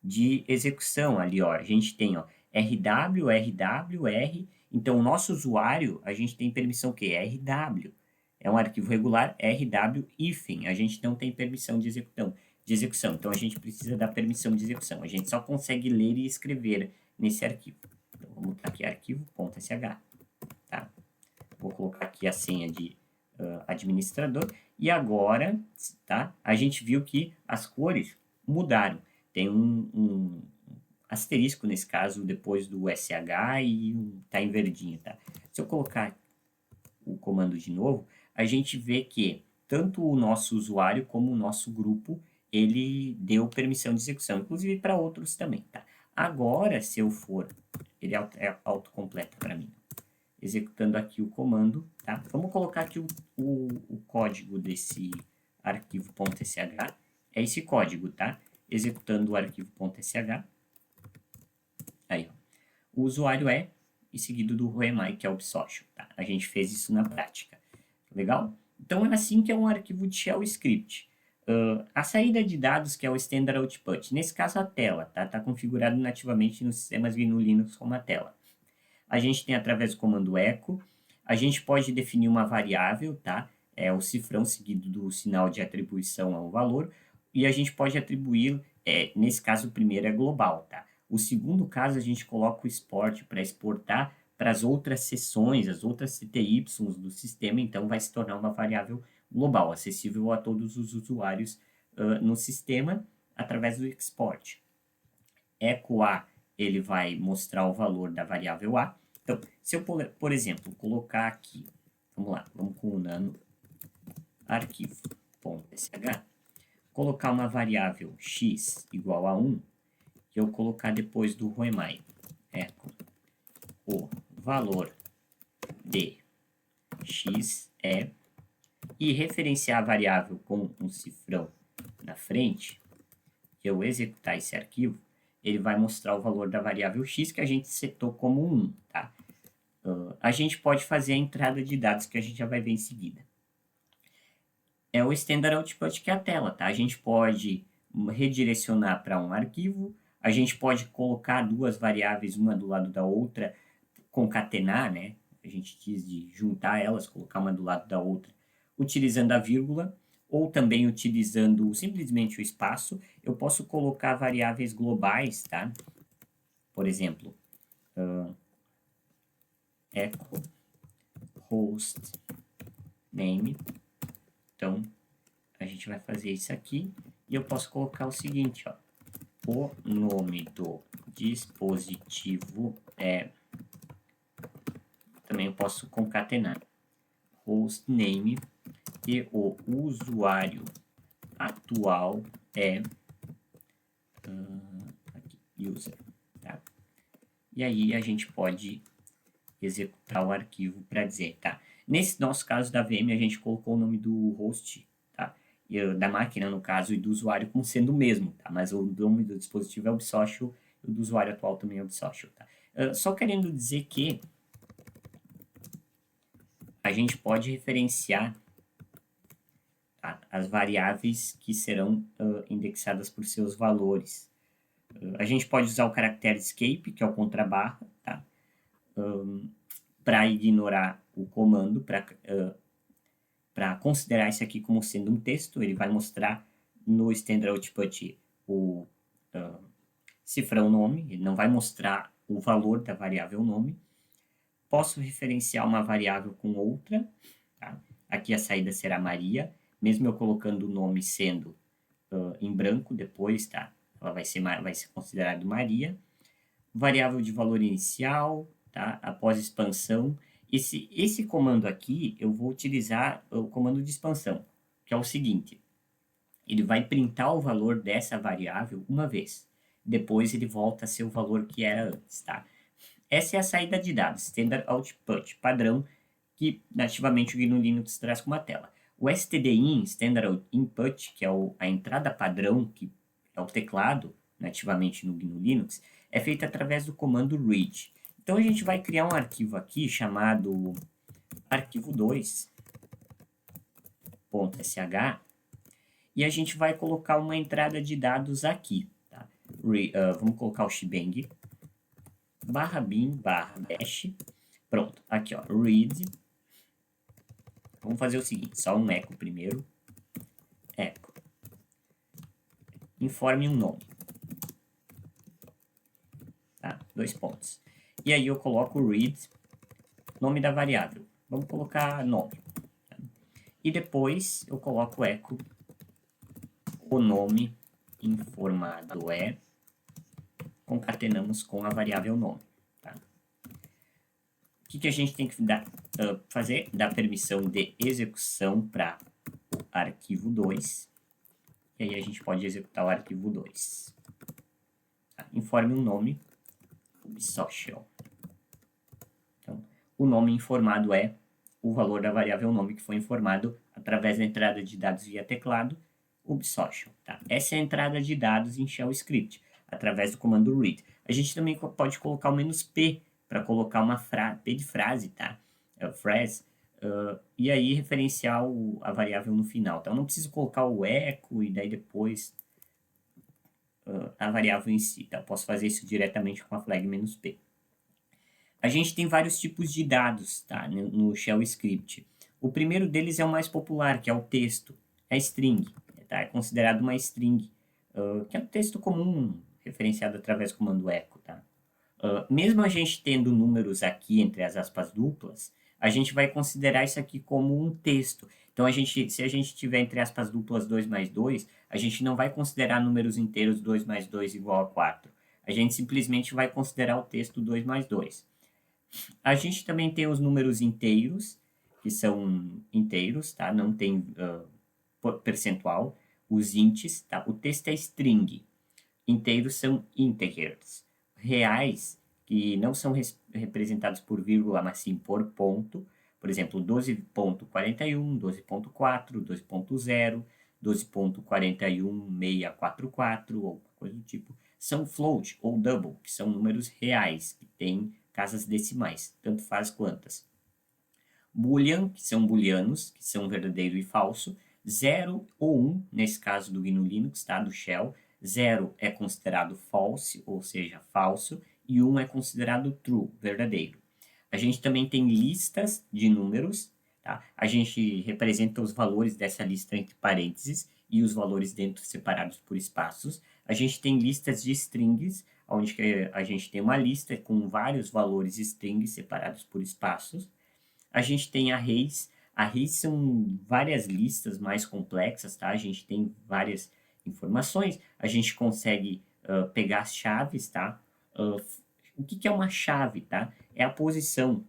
de execução ali, ó. A gente tem, ó, rw, rwr, então o nosso usuário, a gente tem permissão o quê? RW. É um arquivo regular, rw hífen, a gente não tem permissão de execução. de execução. Então, a gente precisa da permissão de execução. A gente só consegue ler e escrever nesse arquivo. Então, vamos botar aqui arquivo.sh, tá? Vou colocar aqui a senha de administrador. E agora, tá? A gente viu que as cores mudaram. Tem um asterisco, nesse caso, depois do SH e tá em verdinho, tá? Se eu colocar o comando de novo, a gente vê que tanto o nosso usuário como o nosso grupo, ele deu permissão de execução, inclusive para outros também, tá? Agora, se eu for, ele autocompleta para mim, executando aqui o comando, tá? Vamos colocar aqui o código desse arquivo.sh, é esse código, tá? Executando o arquivo.sh, aí, ó. O usuário é, e seguido do Roemai, que é o Psocial, tá? A gente fez isso na prática. Legal? Então, é assim que é um arquivo de shell script. A saída de dados, que é o Standard Output, nesse caso a tela, tá? Está configurado nativamente nos sistemas GNU Linux como a tela. A gente tem através do comando echo, a gente pode definir uma variável, tá? É o cifrão seguido do sinal de atribuição ao valor, e a gente pode atribuir, nesse caso o primeiro é global, tá? O segundo caso a gente coloca o export para exportar para as outras seções, as outras CTYs do sistema, então vai se tornar uma variável global, acessível a todos os usuários no sistema através do export. Echo A, ele vai mostrar o valor da variável A. Então, se eu, por exemplo, colocar aqui, vamos lá, vamos com o nano arquivo.sh, colocar uma variável x igual a 1, e eu colocar depois do Roemai, echo, o valor de x é, e referenciar a variável com um cifrão na frente, que eu executar esse arquivo, ele vai mostrar o valor da variável x que a gente setou como 1, tá? A gente pode fazer a entrada de dados que a gente já vai ver em seguida. É o Standard Output, que é a tela, tá? A gente pode redirecionar para um arquivo, a gente pode colocar duas variáveis, uma do lado da outra, concatenar, né? A gente diz de juntar elas, colocar uma do lado da outra, utilizando a vírgula, ou também utilizando simplesmente o espaço. Eu posso colocar variáveis globais, tá? Por exemplo, echo host name. Então, a gente vai fazer isso aqui e eu posso colocar o seguinte, ó. O nome do dispositivo é... Também eu posso concatenar hostname e o usuário atual é user, tá? E aí a gente pode executar o arquivo para dizer, tá? Nesse nosso caso da VM, a gente colocou o nome do host, tá? E da máquina, no caso, e do usuário como sendo o mesmo, tá? Mas o nome do dispositivo é o Psocial, e o do usuário atual também é o Psocial, tá? Só querendo dizer que a gente pode referenciar, tá, as variáveis que serão indexadas por seus valores. A gente pode usar o caractere escape, que é o contrabarra, tá? Para ignorar o comando, para considerar isso aqui como sendo um texto, ele vai mostrar no Standard Output o cifrão nome, ele não vai mostrar o valor da variável nome. Posso referenciar uma variável com outra, tá? Aqui a saída será Maria, mesmo eu colocando o nome sendo em branco depois, tá? Ela vai ser considerado Maria. Variável de valor inicial, tá? Após expansão. Esse comando aqui, eu vou utilizar o comando de expansão, que é o seguinte. Ele vai printar o valor dessa variável uma vez. Depois ele volta a ser o valor que era antes, tá? Essa é a saída de dados, Standard Output, padrão, que nativamente o GNU Linux traz como a tela. O stdin, Standard Input, que é a entrada padrão, que é o teclado nativamente no GNU Linux, é feita através do comando read. Então a gente vai criar um arquivo aqui chamado arquivo2.sh e a gente vai colocar uma entrada de dados aqui. Tá? Vamos colocar o shebang /bin/bash. Pronto, aqui ó, read. Vamos fazer o seguinte, só um echo primeiro. Echo informe um nome. Tá? 2 pontos. E aí eu coloco o read, nome da variável. Vamos colocar nome. Tá? E depois eu coloco echo o nome informado é, concatenamos com a variável nome. Tá? O que a gente tem que fazer? Dar permissão de execução para o arquivo 2. E aí a gente pode executar o arquivo 2. Tá? Informe um nome, social. Então, o nome informado é o valor da variável nome que foi informado através da entrada de dados via teclado, ubsocial. Tá? Essa é a entrada de dados em Shell Script, através do comando read. A gente também pode colocar o "-p" para colocar uma P de frase, tá? Phrase, e aí referenciar a variável no final. Então, não preciso colocar o echo e daí depois a variável em si. Tá? Eu posso fazer isso diretamente com a flag "-p". A gente tem vários tipos de dados, tá, no Shell Script. O primeiro deles é o mais popular, que é o texto, é string, tá? É considerado uma string, que é um texto comum, referenciado através do comando echo. Tá? Mesmo a gente tendo números aqui entre as aspas duplas, a gente vai considerar isso aqui como um texto. Então, se a gente tiver entre aspas duplas 2 mais 2, a gente não vai considerar números inteiros 2 mais 2 igual a 4. A gente simplesmente vai considerar o texto 2 mais 2. A gente também tem os números inteiros, que são inteiros, tá? Não tem percentual. Os ints, tá? O texto é string. Inteiros são integers. Reais, que não são representados por vírgula, mas sim por ponto. Por exemplo, 12.41, 12.4, 2.0, 12.41644, ou coisa do tipo. São float ou double, que são números reais, que têm casas decimais, tanto faz quantas. Boolean, que são booleanos, que são verdadeiro e falso. 0 ou 1, nesse caso do GNU Linux, tá? Do Shell. 0 é considerado false, ou seja, falso, e 1 é considerado true, verdadeiro. A gente também tem listas de números, tá? A gente representa os valores dessa lista entre parênteses e os valores dentro separados por espaços. A gente tem listas de strings, onde a gente tem uma lista com vários valores strings separados por espaços. A gente tem arrays. Arrays são várias listas mais complexas, tá? A gente tem várias informações. A gente consegue pegar as chaves, tá? O que é uma chave, tá? É a posição.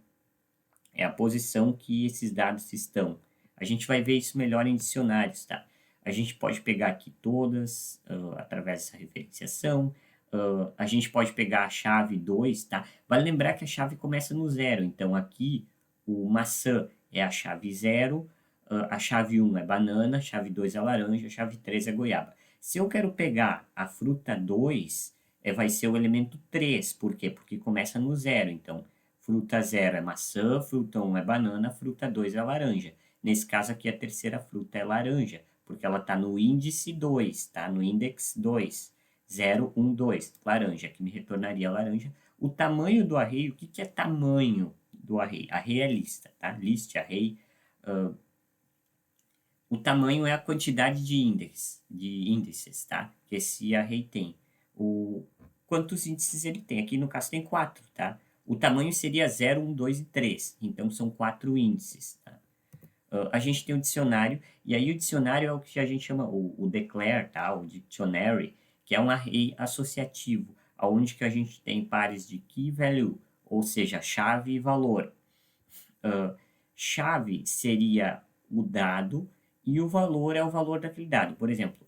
É a posição que esses dados estão. A gente vai ver isso melhor em dicionários, tá? A gente pode pegar aqui todas, através dessa referenciação. A gente pode pegar a chave 2, tá? Vale lembrar que a chave começa no 0. Então, aqui, o maçã é a chave 0, a chave 1 é banana, a chave 2 é laranja, a chave 3 é goiaba. Se eu quero pegar a fruta 2, vai ser o elemento 3. Por quê? Porque começa no 0. Então, fruta 0 é maçã, fruta 1 é banana, fruta 2 é laranja. Nesse caso aqui, a terceira fruta é laranja, porque ela está no índice 2, tá? No index 2. 0, 1, 2, laranja, que me retornaria laranja. O tamanho do array, o que é tamanho do array? Array é lista, tá? List, array. O tamanho é a quantidade de índices, tá? Que esse array tem. Quantos índices ele tem? Aqui no caso tem 4, tá? O tamanho seria 0, 1, 2 e 3. Então, são 4 índices, tá? A gente tem um dicionário, e aí o dicionário é o que a gente chama o declare, tá? O dictionary, que é um array associativo, onde que a gente tem pares de key value, ou seja, chave e valor. Chave seria o dado e o valor é o valor daquele dado. Por exemplo,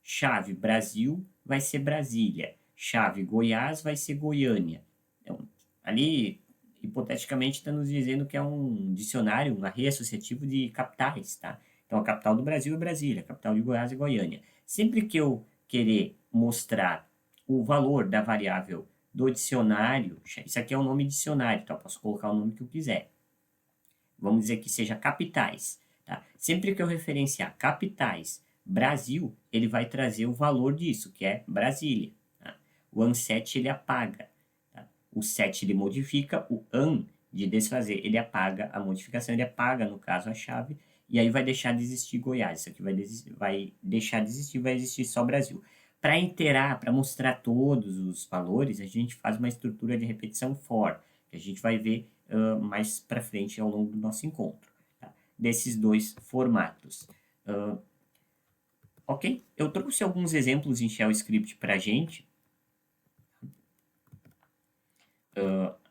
chave Brasil vai ser Brasília, chave Goiás vai ser Goiânia. Então, ali, hipoteticamente, está nos dizendo que é um dicionário, um array associativo de capitais, tá? Então, a capital do Brasil é Brasília, a capital de Goiás é Goiânia. Sempre que eu querer mostrar o valor da variável do dicionário, isso aqui é o nome dicionário, tá? Eu posso colocar o nome que eu quiser. Vamos dizer que seja capitais, tá? Sempre que eu referenciar capitais Brasil, ele vai trazer o valor disso, que é Brasília. Tá? O unset ele apaga. Tá? O set ele modifica, o un de desfazer, ele apaga a modificação, ele apaga, no caso, a chave, e aí vai deixar de existir Goiás. Isso aqui vai deixar de existir, vai existir só Brasil. Para iterar, para mostrar todos os valores, a gente faz uma estrutura de repetição for, que a gente vai ver mais para frente ao longo do nosso encontro, tá? Desses dois formatos. Ok? Eu trouxe alguns exemplos em Shell Script para a gente.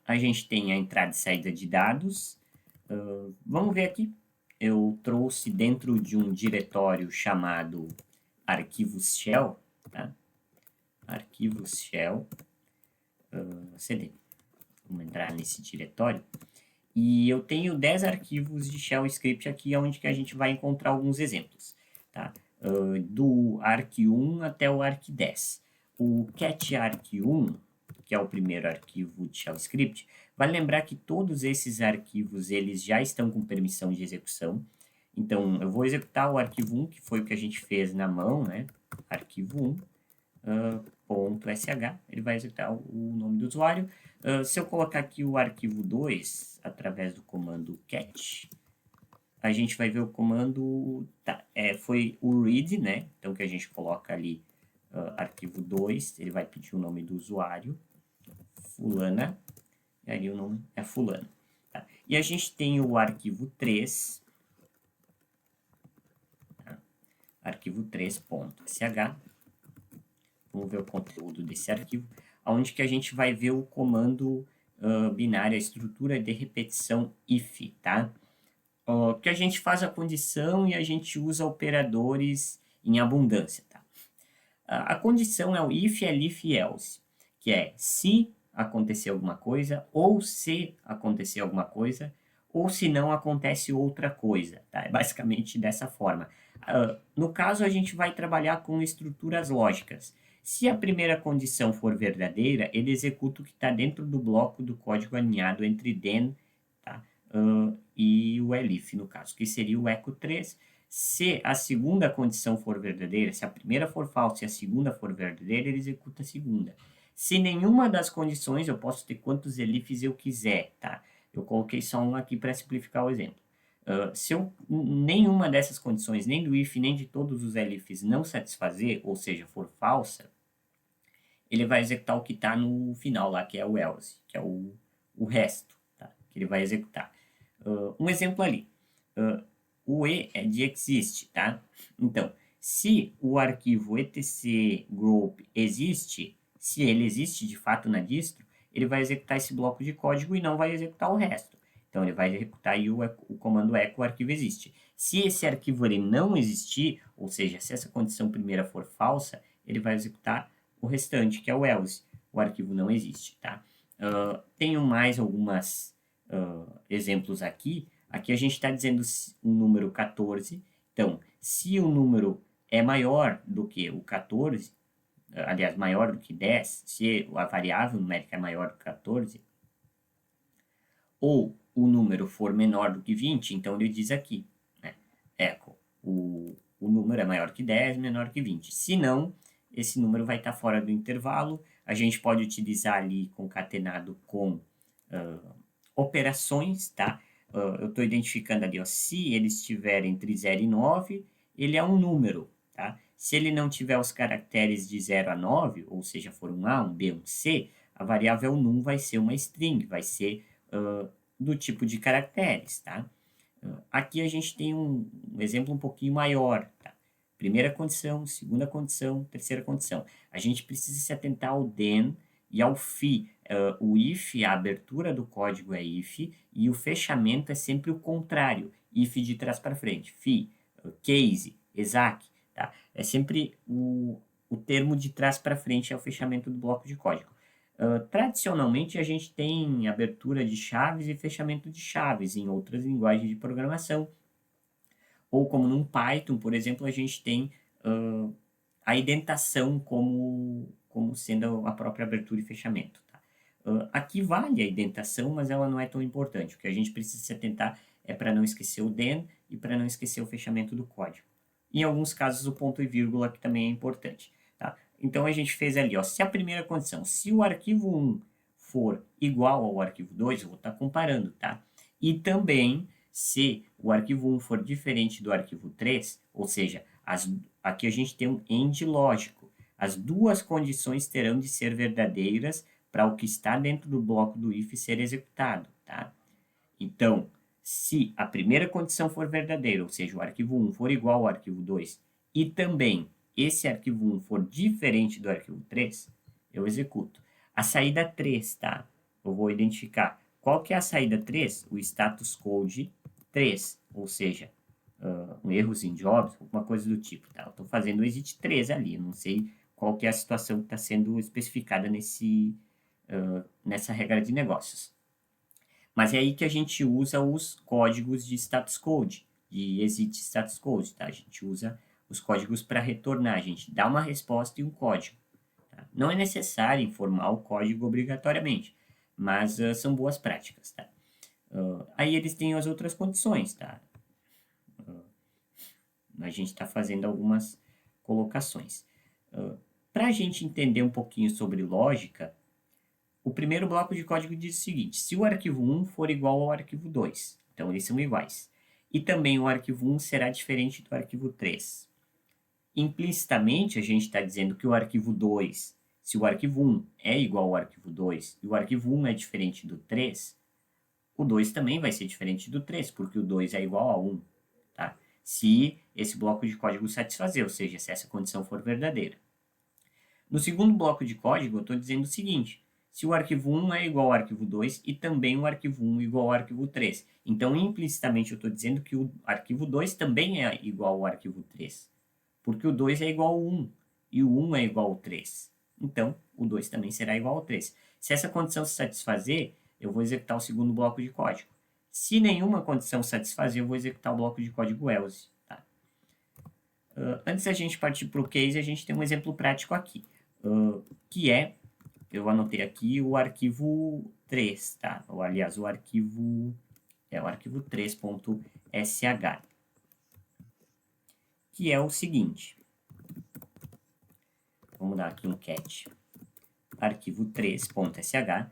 A gente tem a entrada e saída de dados. Vamos ver aqui. Eu trouxe dentro de um diretório chamado arquivos Shell, tá? Arquivos Shell, CD. Vamos entrar nesse diretório. E eu tenho 10 arquivos de Shell Script aqui, onde que a gente vai encontrar alguns exemplos, tá? Do arq1 até o arq10. O cat-arq1, que é o primeiro arquivo de Shell Script, vale lembrar que todos esses arquivos eles já estão com permissão de execução. Então, eu vou executar o arquivo 1, que foi o que a gente fez na mão, né? Arquivo 1, .sh, ele vai executar o nome do usuário. Se eu colocar aqui o arquivo 2, através do comando cat, a gente vai ver o comando, tá, foi o read, né? Então, que a gente coloca ali, arquivo 2, ele vai pedir o nome do usuário, fulana, e ali o nome é fulano. Tá? E a gente tem o arquivo 3, tá? Arquivo 3.sh, vamos ver o conteúdo desse arquivo, onde que a gente vai ver o comando binário, a estrutura de repetição if, tá? Que a gente faz a condição e a gente usa operadores em abundância, tá? A condição é o if, elif e else, que é se acontecer alguma coisa, ou se acontecer alguma coisa, ou se não acontece outra coisa, tá? É basicamente dessa forma. No caso, a gente vai trabalhar com estruturas lógicas. Se a primeira condição for verdadeira, ele executa o que está dentro do bloco do código alinhado entre then, tá? E o elif, no caso, que seria o echo 3. Se a segunda condição for verdadeira, se a primeira for falsa e a segunda for verdadeira, ele executa a segunda. Se nenhuma das condições, eu posso ter quantos elifs eu quiser, tá? Eu coloquei só um aqui para simplificar o exemplo. Se nenhuma dessas condições, nem do if, nem de todos os elifs não satisfazer, ou seja, for falsa, ele vai executar o que está no final lá, que é o else, que é o resto, tá? Que ele vai executar. Um exemplo ali. O E é de exist, tá? Então, se o arquivo etc group existe, se ele existe de fato na distro, ele vai executar esse bloco de código e não vai executar o resto. Então, ele vai executar aí o comando echo, o arquivo existe. Se esse arquivo ele não existir, ou seja, se essa condição primeira for falsa, ele vai executar o restante, que é o else. O arquivo não existe, tá? Tenho mais algumas exemplos aqui. Aqui a gente está dizendo um número 14. Então, se o número é maior do que o 14, aliás, maior do que 10, se a variável numérica é maior do que 14, ou o número for menor do que 20, então ele diz aqui, né, echo, o número é maior que 10, menor que 20. Se não, esse número vai estar fora do intervalo. A gente pode utilizar ali concatenado com operações, tá? Eu estou identificando ali, ó, se ele estiver entre 0 e 9, ele é um número, tá? Se ele não tiver os caracteres de 0 a 9, ou seja, for um A, um B, um C, a variável num vai ser uma string, vai ser do tipo de caracteres, tá? Aqui a gente tem um exemplo um pouquinho maior, tá? Primeira condição, segunda condição, terceira condição. A gente precisa se atentar ao then e ao fi. O if, a abertura do código é if, e o fechamento é sempre o contrário. If de trás para frente. Fi, case, exac, tá? É sempre o termo de trás para frente é o fechamento do bloco de código. Tradicionalmente, a gente tem abertura de chaves e fechamento de chaves em outras linguagens de programação. Ou como no Python, por exemplo, a gente tem a indentação como sendo a própria abertura e fechamento. Tá? Aqui vale a indentação, mas ela não é tão importante. O que a gente precisa se atentar é para não esquecer o then e para não esquecer o fechamento do código. Em alguns casos, o ponto e vírgula que também é importante. Tá? Então, a gente fez ali, ó, se a primeira condição, se o arquivo 1 for igual ao arquivo 2, eu vou estar comparando, tá? E também, se o arquivo 1 for diferente do arquivo 3, ou seja, aqui a gente tem um AND lógico. As duas condições terão de ser verdadeiras para o que está dentro do bloco do if ser executado, tá? Então, se a primeira condição for verdadeira, ou seja, o arquivo 1 for igual ao arquivo 2, e também esse arquivo 1 for diferente do arquivo 3, eu executo. A saída 3, tá? Eu vou identificar qual que é a saída 3? O status code 3, ou seja, erros em jobs, alguma coisa do tipo, tá? Eu estou fazendo o exit 3 ali, eu não sei qual que é a situação que está sendo especificada nessa regra de negócios. Mas é aí que a gente usa os códigos de status code, de exit status code, tá? A gente usa os códigos para retornar, a gente dá uma resposta e um código. Tá? Não é necessário informar o código obrigatoriamente, mas são boas práticas, tá? Aí eles têm as outras condições, tá? A gente está fazendo algumas colocações. Para a gente entender um pouquinho sobre lógica, o primeiro bloco de código diz o seguinte: se o arquivo 1 for igual ao arquivo 2, então eles são iguais, e também o arquivo 1 será diferente do arquivo 3. Implicitamente, a gente está dizendo que o arquivo 2, se o arquivo 1 é igual ao arquivo 2 e o arquivo 1 é diferente do 3, o 2 também vai ser diferente do 3, porque o 2 é igual a 1, tá? Se esse bloco de código satisfazer, ou seja, se essa condição for verdadeira. No segundo bloco de código, eu estou dizendo o seguinte: se o arquivo 1 é igual ao arquivo 2 e também o arquivo 1 igual ao arquivo 3. Então, implicitamente, eu estou dizendo que o arquivo 2 também é igual ao arquivo 3, porque o 2 é igual ao 1 e o 1 é igual ao 3. Então, o 2 também será igual ao 3. Se essa condição se satisfazer, eu vou executar o segundo bloco de código. Se nenhuma condição satisfazer, eu vou executar o bloco de código else. Tá? Antes da gente partir para o case, a gente tem um exemplo prático aqui, que é, eu anotei aqui o arquivo 3, tá? Ou, aliás, o arquivo 3.sh, que é o seguinte. Vamos dar aqui um cat. Arquivo 3.sh.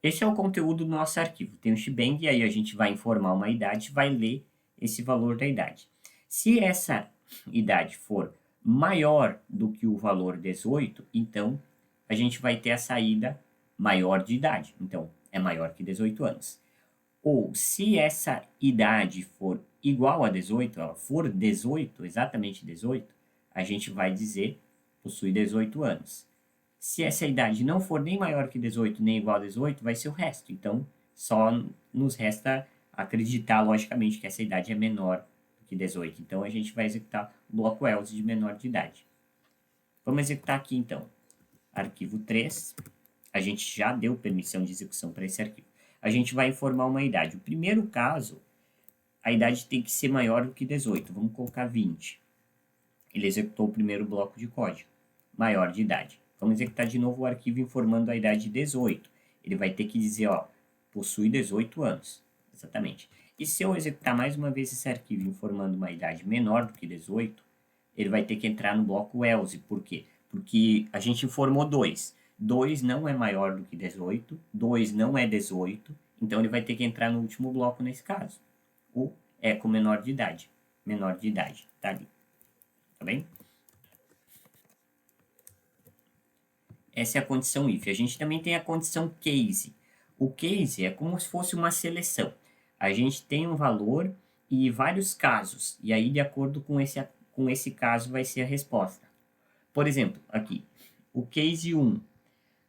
Esse é o conteúdo do nosso arquivo. Tem um shebang, e aí a gente vai informar uma idade, vai ler esse valor da idade. Se essa idade for maior do que o valor 18, então a gente vai ter a saída maior de idade. Então, é maior que 18 anos. Ou, se essa idade for igual a 18, ela for 18, exatamente 18, a gente vai dizer possui 18 anos. Se essa idade não for nem maior que 18, nem igual a 18, vai ser o resto. Então, só nos resta acreditar, logicamente, que essa idade é menor do que 18. Então, a gente vai executar o bloco else de menor de idade. Vamos executar aqui, então. Arquivo 3. A gente já deu permissão de execução para esse arquivo. A gente vai informar uma idade. O primeiro caso, a idade tem que ser maior do que 18. Vamos colocar 20. Ele executou o primeiro bloco de código. Maior de idade. Vamos executar de novo o arquivo informando a idade de 18. Ele vai ter que dizer, ó, possui 18 anos. Exatamente. E se eu executar mais uma vez esse arquivo informando uma idade menor do que 18, ele vai ter que entrar no bloco else. Por quê? Porque a gente informou 2. 2 não é maior do que 18, 2 não é 18, então ele vai ter que entrar no último bloco nesse caso. O eco menor de idade. Menor de idade, tá ali. Tá bem? Essa é a condição if. A gente também tem a condição case. O case é como se fosse uma seleção. A gente tem um valor e vários casos, e aí de acordo com esse caso vai ser a resposta. Por exemplo, aqui, o case 1.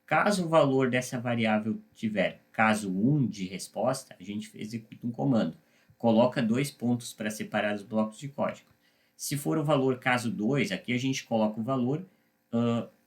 Caso o valor dessa variável tiver caso 1 de resposta, a gente executa um comando. Coloca 2 pontos para separar os blocos de código. Se for o valor caso 2, aqui a gente coloca o valor,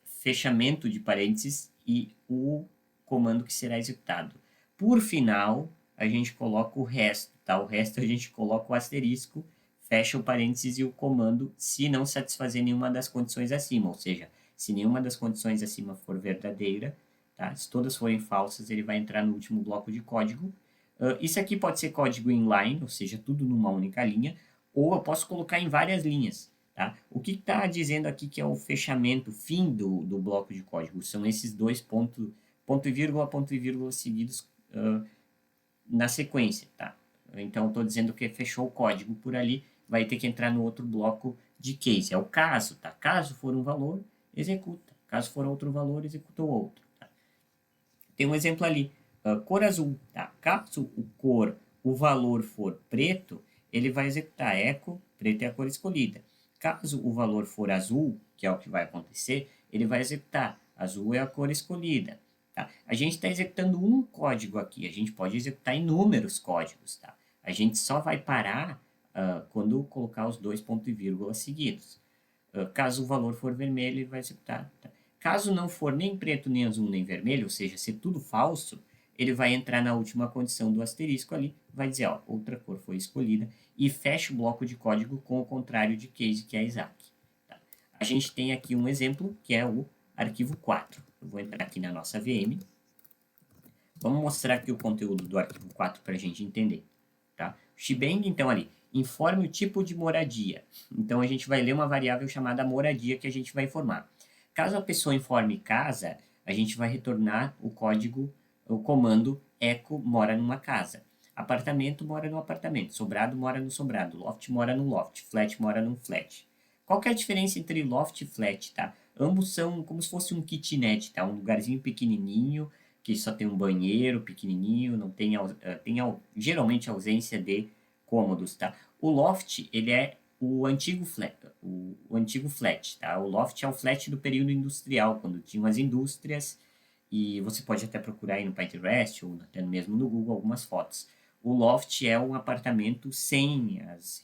fechamento de parênteses e o comando que será executado. Por final, a gente coloca o resto, tá? O resto a gente coloca o asterisco, fecha o parênteses e o comando se não satisfazer nenhuma das condições acima, ou seja, se nenhuma das condições acima for verdadeira, tá? Se todas forem falsas, ele vai entrar no último bloco de código. Isso aqui pode ser código inline, ou seja, tudo numa única linha, ou eu posso colocar em várias linhas. Tá? O que está dizendo aqui que é o fechamento, fim do bloco de código? São esses dois ponto e vírgula seguidos na sequência. Tá? Então, estou dizendo que fechou o código por ali, vai ter que entrar no outro bloco de case. É o caso. Tá? Caso for um valor, executa. Caso for outro valor, executa o outro. Tá? Tem um exemplo ali, cor azul. Tá? Caso o valor for preto, ele vai executar eco, preto é a cor escolhida. Caso o valor for azul, que é o que vai acontecer, ele vai executar azul é a cor escolhida. Tá? A gente está executando um código aqui, a gente pode executar inúmeros códigos. Tá? A gente só vai parar quando colocar os dois pontos e vírgula seguidos. Caso o valor for vermelho, ele vai executar. Tá? Caso não for nem preto, nem azul, nem vermelho, ou seja, ser tudo falso, ele vai entrar na última condição do asterisco ali, vai dizer, ó, outra cor foi escolhida, e fecha o bloco de código com o contrário de case, que é Isaac. Tá? A gente tem aqui um exemplo, que é o arquivo 4. Eu vou entrar aqui na nossa VM. Vamos mostrar aqui o conteúdo do arquivo 4 para a gente entender. Tá? Shebang, então, ali, informe o tipo de moradia. Então, a gente vai ler uma variável chamada moradia que a gente vai informar. Caso a pessoa informe casa, a gente vai retornar o código, o comando echo mora numa casa. Apartamento mora no apartamento. Sobrado mora no sobrado. Loft mora no loft. Flat mora num flat. Qual que é a diferença entre loft e flat, tá? Ambos são como se fosse um kitnet, tá? Um lugarzinho pequenininho, que só tem um banheiro pequenininho, não tem, geralmente ausência de cômodos, tá? O loft, ele é o antigo flat, o antigo flat, tá? O loft é o flat do período industrial, quando tinham as indústrias, e você pode até procurar aí no Pinterest ou até mesmo no Google algumas fotos. O loft é um apartamento sem as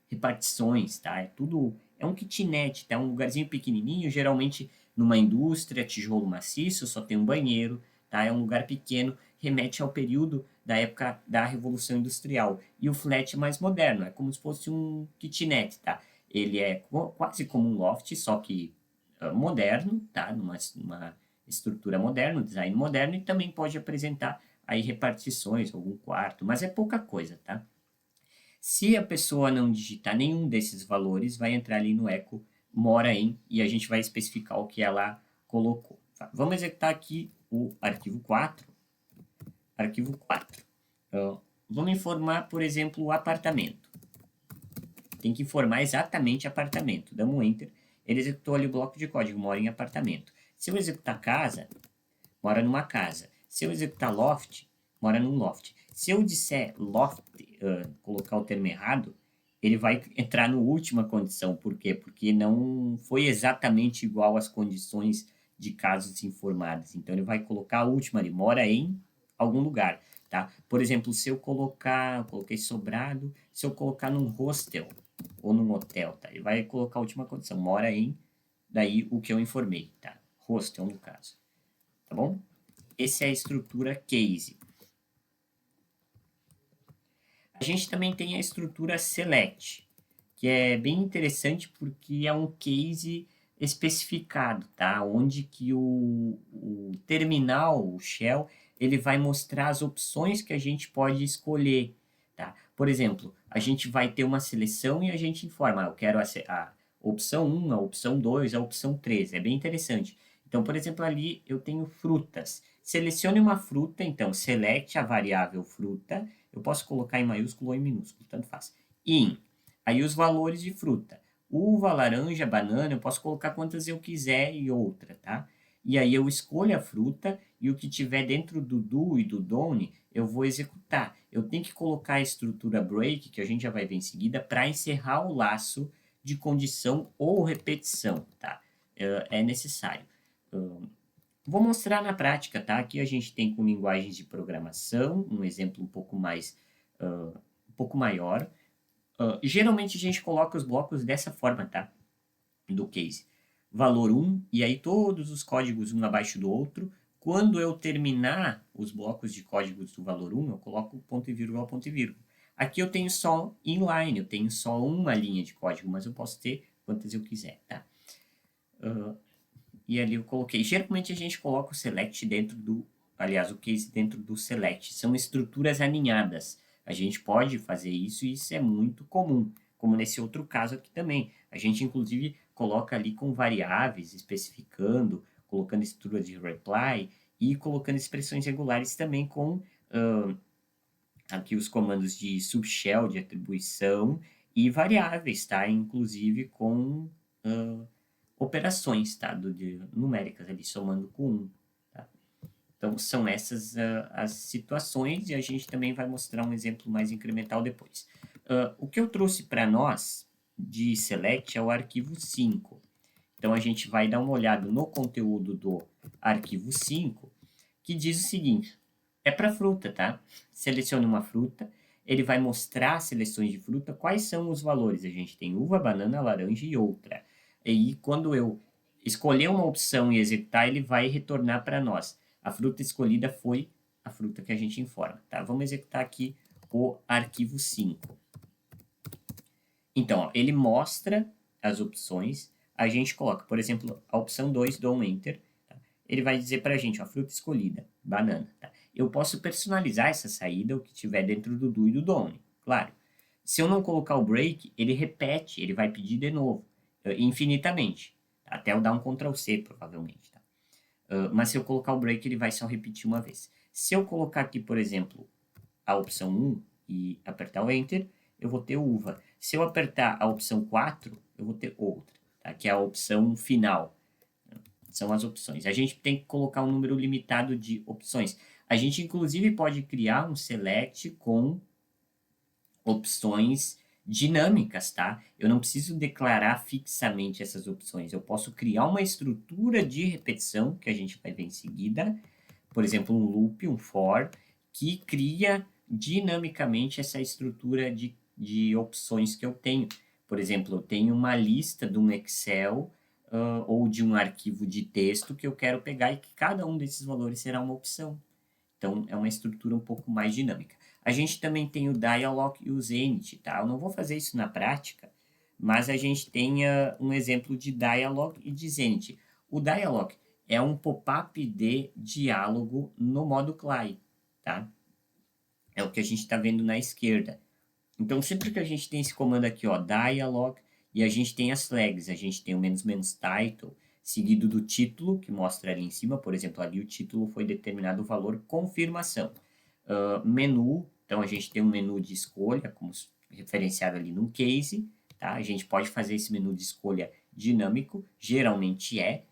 repartições, tá? É tudo, é um kitnet, tá? Um lugarzinho pequenininho, geralmente numa indústria, tijolo maciço, só tem um banheiro, tá? É um lugar pequeno, remete ao período da época da Revolução Industrial. E o flat é mais moderno, é como se fosse um kitnet, tá? Ele é quase como um loft, só que moderno, tá? Numa estrutura moderna, um design moderno, e também pode apresentar aí repartições, algum quarto, mas é pouca coisa, tá? Se a pessoa não digitar nenhum desses valores, vai entrar ali no eco mora em e a gente vai especificar o que ela colocou. Tá? Vamos executar aqui o arquivo 4. Arquivo 4. Vamos informar, por exemplo, o apartamento. Tem que informar exatamente apartamento. Damos um Enter. Ele executou ali o bloco de código, mora em apartamento. Se eu executar casa, mora numa casa. Se eu executar loft, mora num loft. Se eu disser loft, colocar o termo errado, ele vai entrar na última condição. Por quê? Porque não foi exatamente igual às condições de casos informados. Então, ele vai colocar a última ali, mora em algum lugar. Tá? Por exemplo, se eu coloquei sobrado, se eu colocar num hostel ou num hotel, tá? Ele vai colocar a última condição, mora em, daí o que eu informei, tá? Hostel, no caso. Tá bom? Essa é a estrutura case. A gente também tem a estrutura select, que é bem interessante porque é um case especificado, tá? Onde que o terminal, o shell, ele vai mostrar as opções que a gente pode escolher, tá? Por exemplo, a gente vai ter uma seleção e a gente informa, eu quero a opção 1, a opção 2, a opção 3. É bem interessante. Então, por exemplo, ali eu tenho frutas. Selecione uma fruta, então, select a variável fruta. Eu posso colocar em maiúsculo ou em minúsculo, tanto faz. In. Aí os valores de fruta. Uva, laranja, banana, eu posso colocar quantas eu quiser e outra, tá? E aí eu escolho a fruta e o que tiver dentro do do e do done, eu vou executar. Eu tenho que colocar a estrutura break, que a gente já vai ver em seguida, para encerrar o laço de condição ou repetição, tá? É necessário. Vou mostrar na prática, tá? Aqui a gente tem com linguagens de programação, um exemplo um pouco maior. Geralmente a gente coloca os blocos dessa forma, tá? Do case. Valor 1, e aí todos os códigos um abaixo do outro. Quando eu terminar os blocos de códigos do valor 1, eu coloco ponto e vírgula, ponto e vírgula. Aqui eu tenho só inline, eu tenho só uma linha de código, mas eu posso ter quantas eu quiser, tá? E ali eu coloquei. Geralmente a gente coloca o select dentro do. Aliás, o case dentro do select. São estruturas aninhadas. A gente pode fazer isso e isso é muito comum. Como nesse outro caso aqui também. A gente, inclusive, coloca ali com variáveis, especificando, colocando estrutura de reply e colocando expressões regulares também com aqui os comandos de subshell, de atribuição e variáveis, tá? Inclusive com operações, tá? Numéricas ali, somando com 1. Tá? Então, são essas as situações, e a gente também vai mostrar um exemplo mais incremental depois. O que eu trouxe para nós de select é o arquivo 5. Então, a gente vai dar uma olhada no conteúdo do arquivo 5, que diz o seguinte, é para fruta, tá? Selecione uma fruta, ele vai mostrar as seleções de fruta, quais são os valores. A gente tem uva, banana, laranja e outra. E quando eu escolher uma opção e executar, ele vai retornar para nós. A fruta escolhida foi a fruta que a gente informa, tá? Vamos executar aqui o arquivo 5. Então, ó, ele mostra as opções, a gente coloca, por exemplo, a opção 2, dou um Enter, tá? Ele vai dizer para a gente, ó, fruta escolhida, banana. Tá? Eu posso personalizar essa saída, o que tiver dentro do do e do done, claro. Se eu não colocar o break, ele repete, ele vai pedir de novo, infinitamente, tá? Até eu dar um Ctrl C, provavelmente. Tá? Mas se eu colocar o break, ele vai só repetir uma vez. Se eu colocar aqui, por exemplo, a opção 1 e apertar o Enter, eu vou ter uva. Se eu apertar a opção 4, eu vou ter outra, tá? Que é a opção final. São as opções. A gente tem que colocar um número limitado de opções. A gente, inclusive, pode criar um select com opções dinâmicas, tá? Eu não preciso declarar fixamente essas opções. Eu posso criar uma estrutura de repetição, que a gente vai ver em seguida. Por exemplo, um loop, um for, que cria dinamicamente essa estrutura de opções que eu tenho. Por exemplo, eu tenho uma lista de um Excel ou de um arquivo de texto que eu quero pegar e que cada um desses valores será uma opção. Então, é uma estrutura um pouco mais dinâmica. A gente também tem o Dialog e o Zenit, tá? Eu não vou fazer isso na prática, mas a gente tem um exemplo de Dialog e de Zenit. O Dialog é um pop-up de diálogo no modo CLI, tá? É o que a gente está vendo na esquerda. Então, sempre que a gente tem esse comando aqui, ó, dialog, e a gente tem as flags, a gente tem o menos menos title, seguido do título, que mostra ali em cima, por exemplo, ali o título foi determinado o valor confirmação. Menu, então a gente tem um menu de escolha, como referenciado ali num case, tá? A gente pode fazer esse menu de escolha dinâmico, geralmente é.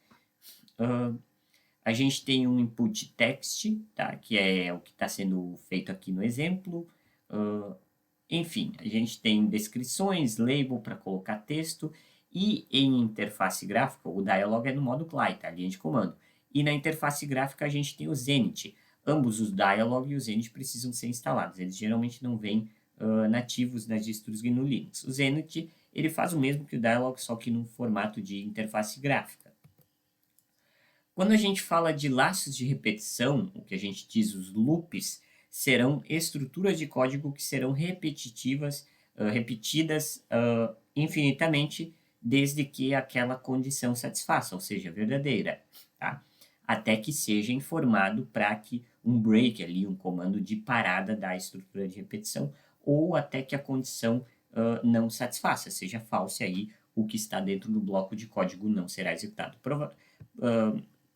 A gente tem um input text, tá? Que é o que está sendo feito aqui no exemplo. Enfim, a gente tem descrições, label para colocar texto, e em interface gráfica, o dialog é no modo CLI, tá? Linha de comando. E na interface gráfica a gente tem o Zenit. Ambos os dialog e o Zenit precisam ser instalados. Eles geralmente não vêm nativos nas distros GNU Linux. O Zenit, ele faz o mesmo que o dialog, só que no formato de interface gráfica. Quando a gente fala de laços de repetição, o que a gente diz, os loops, serão estruturas de código que serão repetitivas, repetidas infinitamente, desde que aquela condição satisfaça, ou seja, verdadeira, tá? Até que seja informado para que um break ali, um comando de parada da estrutura de repetição, ou até que a condição não satisfaça, seja falsa, aí o que está dentro do bloco de código não será executado.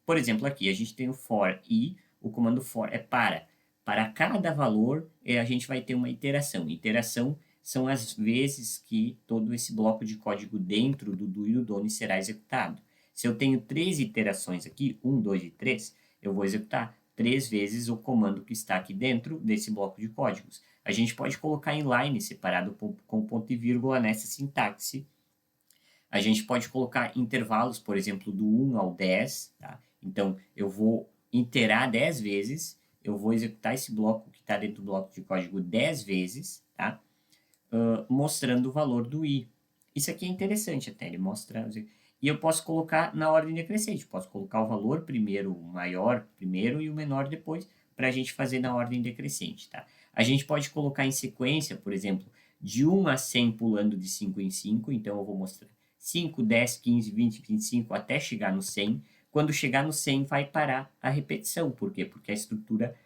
Por exemplo, aqui a gente tem o for e o comando for é para. Para cada valor, a gente vai ter uma iteração. Iteração são as vezes que todo esse bloco de código dentro do do e do done será executado. Se eu tenho 3 iterações aqui, 1, 2 e 3, eu vou executar 3 vezes o comando que está aqui dentro desse bloco de códigos. A gente pode colocar inline separado com ponto e vírgula nessa sintaxe. A gente pode colocar intervalos, por exemplo, do 1 ao 10, tá? Então, eu vou iterar 10 vezes, eu vou executar esse bloco que está dentro do bloco de código 10 vezes, tá? Mostrando o valor do i. Isso aqui é interessante até, ele mostra... E eu posso colocar na ordem decrescente, posso colocar o valor primeiro, o maior primeiro e o menor depois, para a gente fazer na ordem decrescente, tá? A gente pode colocar em sequência, por exemplo, de 1 a 100 pulando de 5 em 5, então eu vou mostrar 5, 10, 15, 20, 25, até chegar no 100. Quando chegar no 100, vai parar a repetição. Por quê? Porque a estrutura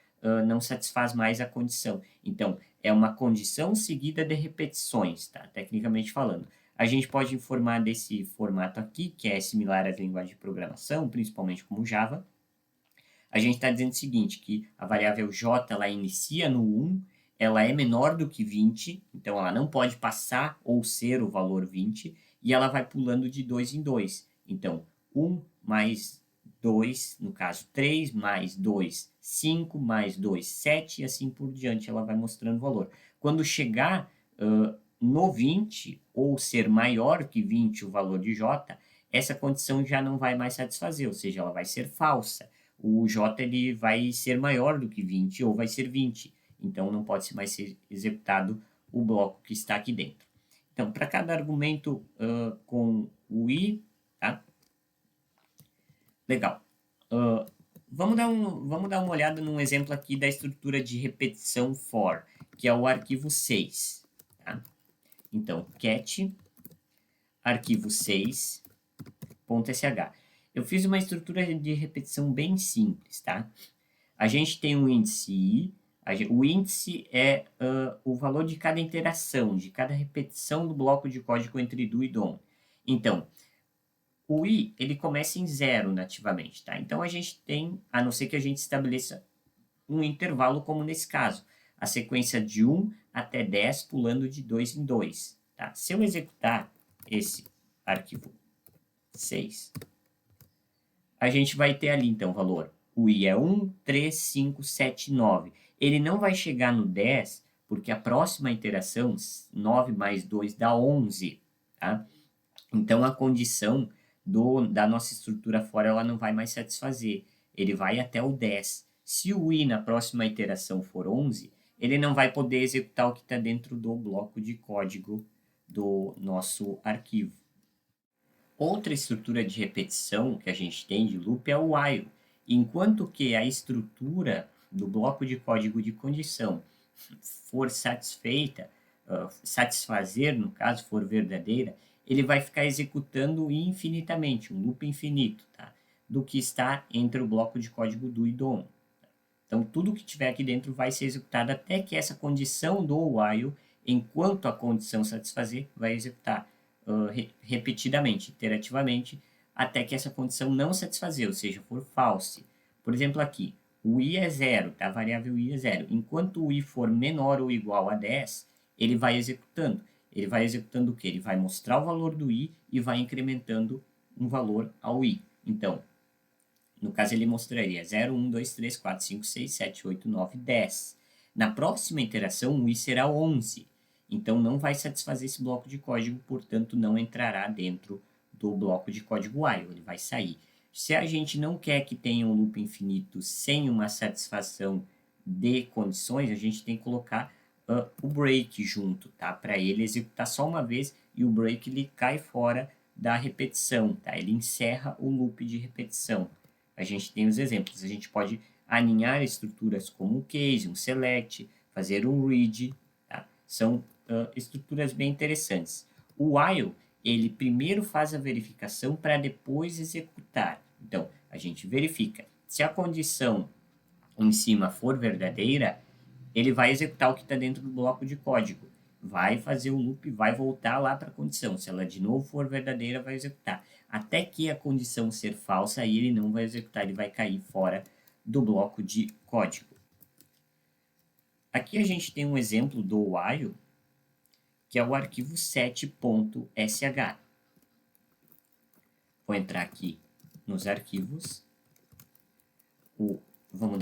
não satisfaz mais a condição. Então, é uma condição seguida de repetições, tá? Tecnicamente falando. A gente pode informar desse formato aqui, que é similar às linguagens de programação, principalmente como Java. A gente está dizendo o seguinte, que a variável j ela inicia no 1, ela é menor do que 20, então ela não pode passar ou ser o valor 20, e ela vai pulando de 2 em 2. Então, 1 mais 2, no caso 3 mais 2, 5 mais 2, 7 e assim por diante, ela vai mostrando o valor. Quando chegar no 20, ou ser maior que 20 o valor de J, essa condição já não vai mais satisfazer, ou seja, ela vai ser falsa. O J ele vai ser maior do que 20 ou vai ser 20. Então, não pode mais ser executado o bloco que está aqui dentro. Então, para cada argumento com o I, tá? Legal. Vamos dar uma olhada num exemplo aqui da estrutura de repetição for, que é o arquivo 6. Tá? Então, cat arquivo 6.sh. Eu fiz uma estrutura de repetição bem simples, tá? A gente tem um índice i, o índice é o valor de cada interação, de cada repetição do bloco de código entre do e dom. Então, o i, ele começa em 0 nativamente, tá? Então, a gente tem, a não ser que a gente estabeleça um intervalo, como nesse caso, a sequência de 1 até 10, pulando de 2 em 2, tá? Se eu executar esse arquivo 6, a gente vai ter ali, então, o valor. O i é 1, 3, 5, 7, 9. Ele não vai chegar no 10, porque a próxima iteração, 9 mais 2, dá 11, tá? Então, a condição da nossa estrutura fora, ela não vai mais satisfazer. Ele vai até o 10. Se o i na próxima iteração for 11, ele não vai poder executar o que está dentro do bloco de código do nosso arquivo. Outra estrutura de repetição que a gente tem de loop é o while. Enquanto que a estrutura do bloco de código de condição for satisfeita, satisfazer, no caso, for verdadeira, ele vai ficar executando infinitamente, um loop infinito, tá? Do que está entre o bloco de código do e do. Então, tudo que tiver aqui dentro vai ser executado até que essa condição do while, enquanto a condição satisfazer, vai executar repetidamente, iterativamente, até que essa condição não satisfazer, ou seja, for false. Por exemplo, aqui, o i é 0, tá? A variável i é 0. Enquanto o i for menor ou igual a 10, ele vai executando. Ele vai executando o quê? Ele vai mostrar o valor do i e vai incrementando um valor ao i. Então, no caso, ele mostraria 0, 1, 2, 3, 4, 5, 6, 7, 8, 9, 10. Na próxima iteração, o i será 11. Então, não vai satisfazer esse bloco de código, portanto, não entrará dentro do bloco de código while, ele vai sair. Se a gente não quer que tenha um loop infinito sem uma satisfação de condições, a gente tem que colocar o break junto, tá? Para ele executar só uma vez e o break ele cai fora da repetição, tá? Ele encerra o loop de repetição. A gente tem os exemplos, a gente pode aninhar estruturas como um case, um select, fazer um read, tá? São estruturas bem interessantes. O while, ele primeiro faz a verificação para depois executar. Então, a gente verifica. Se a condição em cima for verdadeira, ele vai executar o que está dentro do bloco de código. Vai fazer o loop, vai voltar lá para a condição. Se ela de novo for verdadeira, vai executar. Até que a condição ser falsa, aí ele não vai executar, ele vai cair fora do bloco de código. Aqui a gente tem um exemplo do while, que é o arquivo 7.sh. Vou entrar aqui nos arquivos. Vamos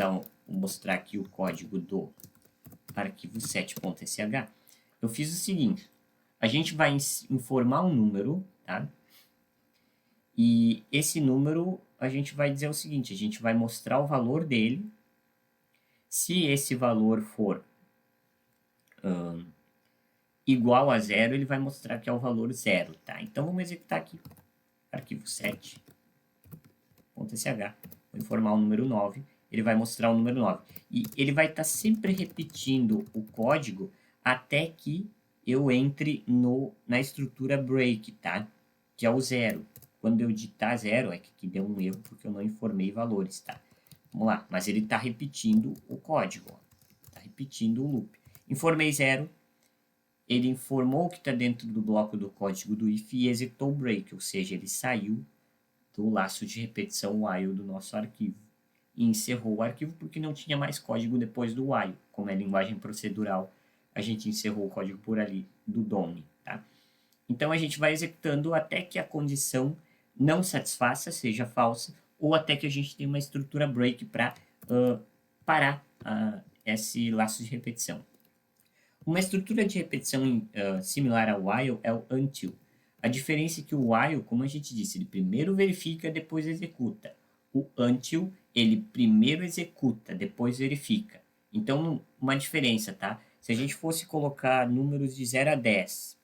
mostrar aqui o código do arquivo 7.sh. Eu fiz o seguinte, a gente vai informar um número, tá? E esse número, a gente vai dizer o seguinte, a gente vai mostrar o valor dele. Se esse valor for igual a 0, ele vai mostrar que é o valor 0, tá? Então, vamos executar aqui, arquivo 7.sh, vou informar o número 9, ele vai mostrar o número 9. E ele vai estar sempre repetindo o código até que eu entre na estrutura break, tá? Que é o 0. Quando eu digitar 0, é que aqui deu um erro porque eu não informei valores, tá? Vamos lá, mas ele está repetindo o código, está repetindo o loop. Informei 0, ele informou que está dentro do bloco do código do if e executou o break, ou seja, ele saiu do laço de repetição while do nosso arquivo e encerrou o arquivo porque não tinha mais código depois do while. Como é linguagem procedural, a gente encerrou o código por ali do DOM, tá? Então, a gente vai executando até que a condição não satisfaça, seja falsa, ou até que a gente tenha uma estrutura break para parar esse laço de repetição. Uma estrutura de repetição similar ao while é o until. A diferença é que o while, como a gente disse, ele primeiro verifica, depois executa. O until, ele primeiro executa, depois verifica. Então, uma diferença, tá? Se a gente fosse colocar números de 0 a 10,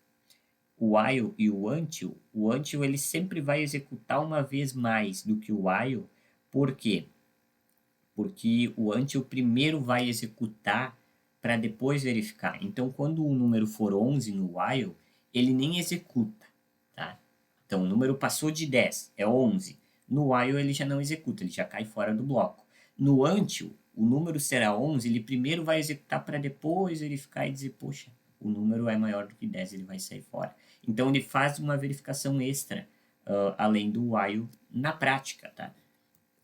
o while e o until ele sempre vai executar uma vez mais do que o while. Por quê? Porque o until primeiro vai executar para depois verificar. Então, quando o número for 11 no while, ele nem executa, tá? Então, o número passou de 10, é 11. No while, ele já não executa, ele já cai fora do bloco. No until, o número será 11, ele primeiro vai executar para depois verificar e dizer, poxa, o número é maior do que 10, ele vai sair fora. Então, ele faz uma verificação extra, além do while, na prática, tá?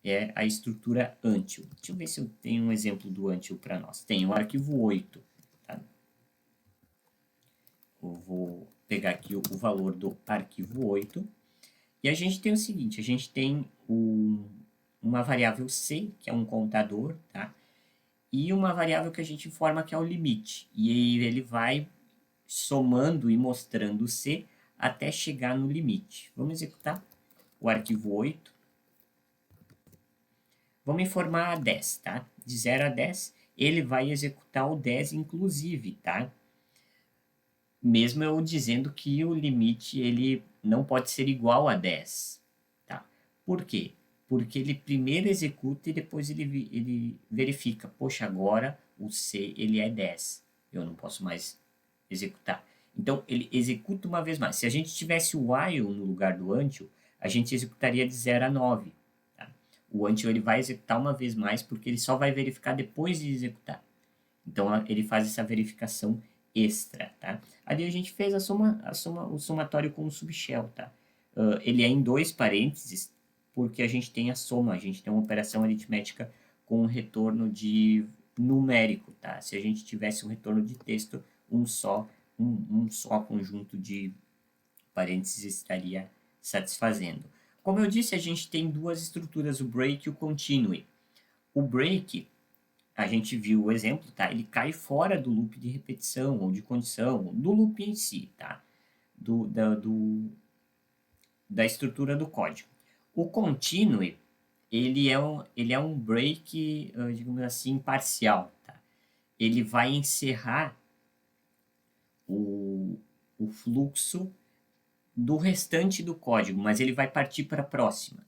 É a estrutura until. Deixa eu ver se eu tenho um exemplo do until para nós. Tem o arquivo 8. Tá? Eu vou pegar aqui o valor do arquivo 8. E a gente tem o seguinte, a gente tem uma variável c, que é um contador, tá? E uma variável que a gente informa que é o limite. E ele vai somando e mostrando c até chegar no limite. Vamos executar o arquivo 8. Vamos informar a 10, tá? De 0 a 10, ele vai executar o 10 inclusive, tá? Mesmo eu dizendo que o limite ele não pode ser igual a 10, tá? Por quê? Porque ele primeiro executa e depois ele verifica. Poxa, agora o C ele é 10. Eu não posso mais executar. Então, ele executa uma vez mais. Se a gente tivesse o while no lugar do until, a gente executaria de 0 a 9. O until ele vai executar uma vez mais porque ele só vai verificar depois de executar. Então ele faz essa verificação extra, tá? Ali a gente fez o somatório com o subshell, tá? Ele é em 2 parênteses porque a gente tem a soma, a gente tem uma operação aritmética com um retorno de numérico, tá? Se a gente tivesse um retorno de texto, um só conjunto de parênteses estaria satisfazendo. Como eu disse, a gente tem duas estruturas, o break e o continue. O break, a gente viu o exemplo, tá? Ele cai fora do loop de repetição ou de condição, do loop em si, tá? Da estrutura do código. O continue, ele é um break, digamos assim, parcial, tá? Ele vai encerrar o fluxo do restante do código, mas ele vai partir para a próxima.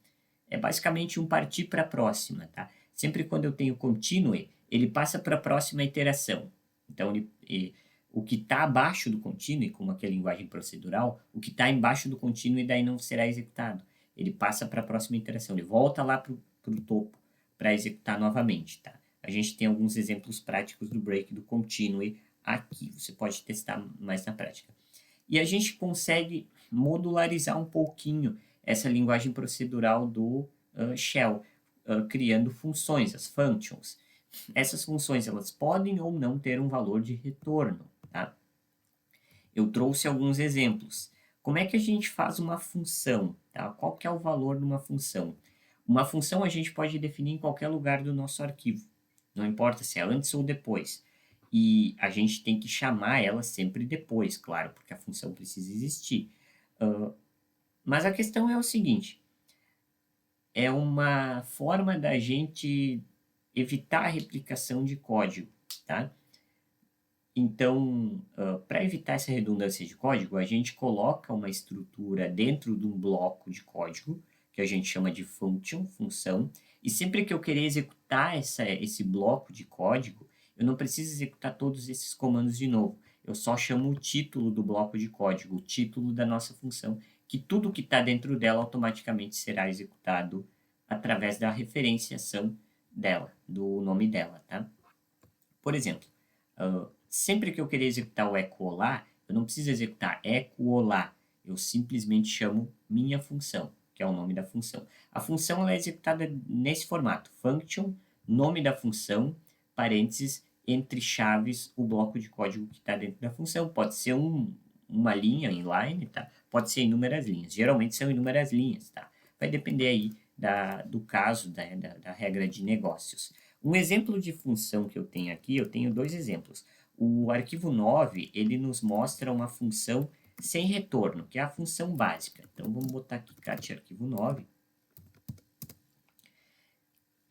É basicamente um partir para a próxima, tá? Sempre quando eu tenho continue, ele passa para a próxima iteração. Então, o que está abaixo do continue, como aqui a linguagem procedural, o que está embaixo do continue daí não será executado. Ele passa para a próxima iteração, ele volta lá para o topo para executar novamente, tá? A gente tem alguns exemplos práticos do break do continue aqui. Você pode testar mais na prática. E a gente consegue modularizar um pouquinho essa linguagem procedural do shell, criando funções, as functions. Essas funções elas podem ou não ter um valor de retorno. Tá? Eu trouxe alguns exemplos. Como é que a gente faz uma função? Tá? Qual que é o valor de uma função? Uma função a gente pode definir em qualquer lugar do nosso arquivo. Não importa se é antes ou depois. E a gente tem que chamar ela sempre depois, claro, porque a função precisa existir. Mas a questão é o seguinte, é uma forma da gente evitar a replicação de código, tá? Então, para evitar essa redundância de código, a gente coloca uma estrutura dentro de um bloco de código, que a gente chama de função, e sempre que eu querer executar esse bloco de código, eu não preciso executar todos esses comandos de novo. Eu só chamo o título do bloco de código, o título da nossa função, que tudo que está dentro dela automaticamente será executado através da referenciação dela, do nome dela, tá? Por exemplo, sempre que eu querer executar o echo olá, eu não preciso executar echo olá, eu simplesmente chamo minha função, que é o nome da função. A função ela é executada nesse formato, function, nome da função, parênteses, entre chaves, o bloco de código que está dentro da função. Pode ser uma linha inline, tá? Pode ser inúmeras linhas. Geralmente são inúmeras linhas, tá? Vai depender aí do caso, da regra de negócios. Um exemplo de função que eu tenho aqui, eu tenho dois exemplos. O arquivo 9, ele nos mostra uma função sem retorno, que é a função básica. Então, vamos botar aqui cat arquivo 9.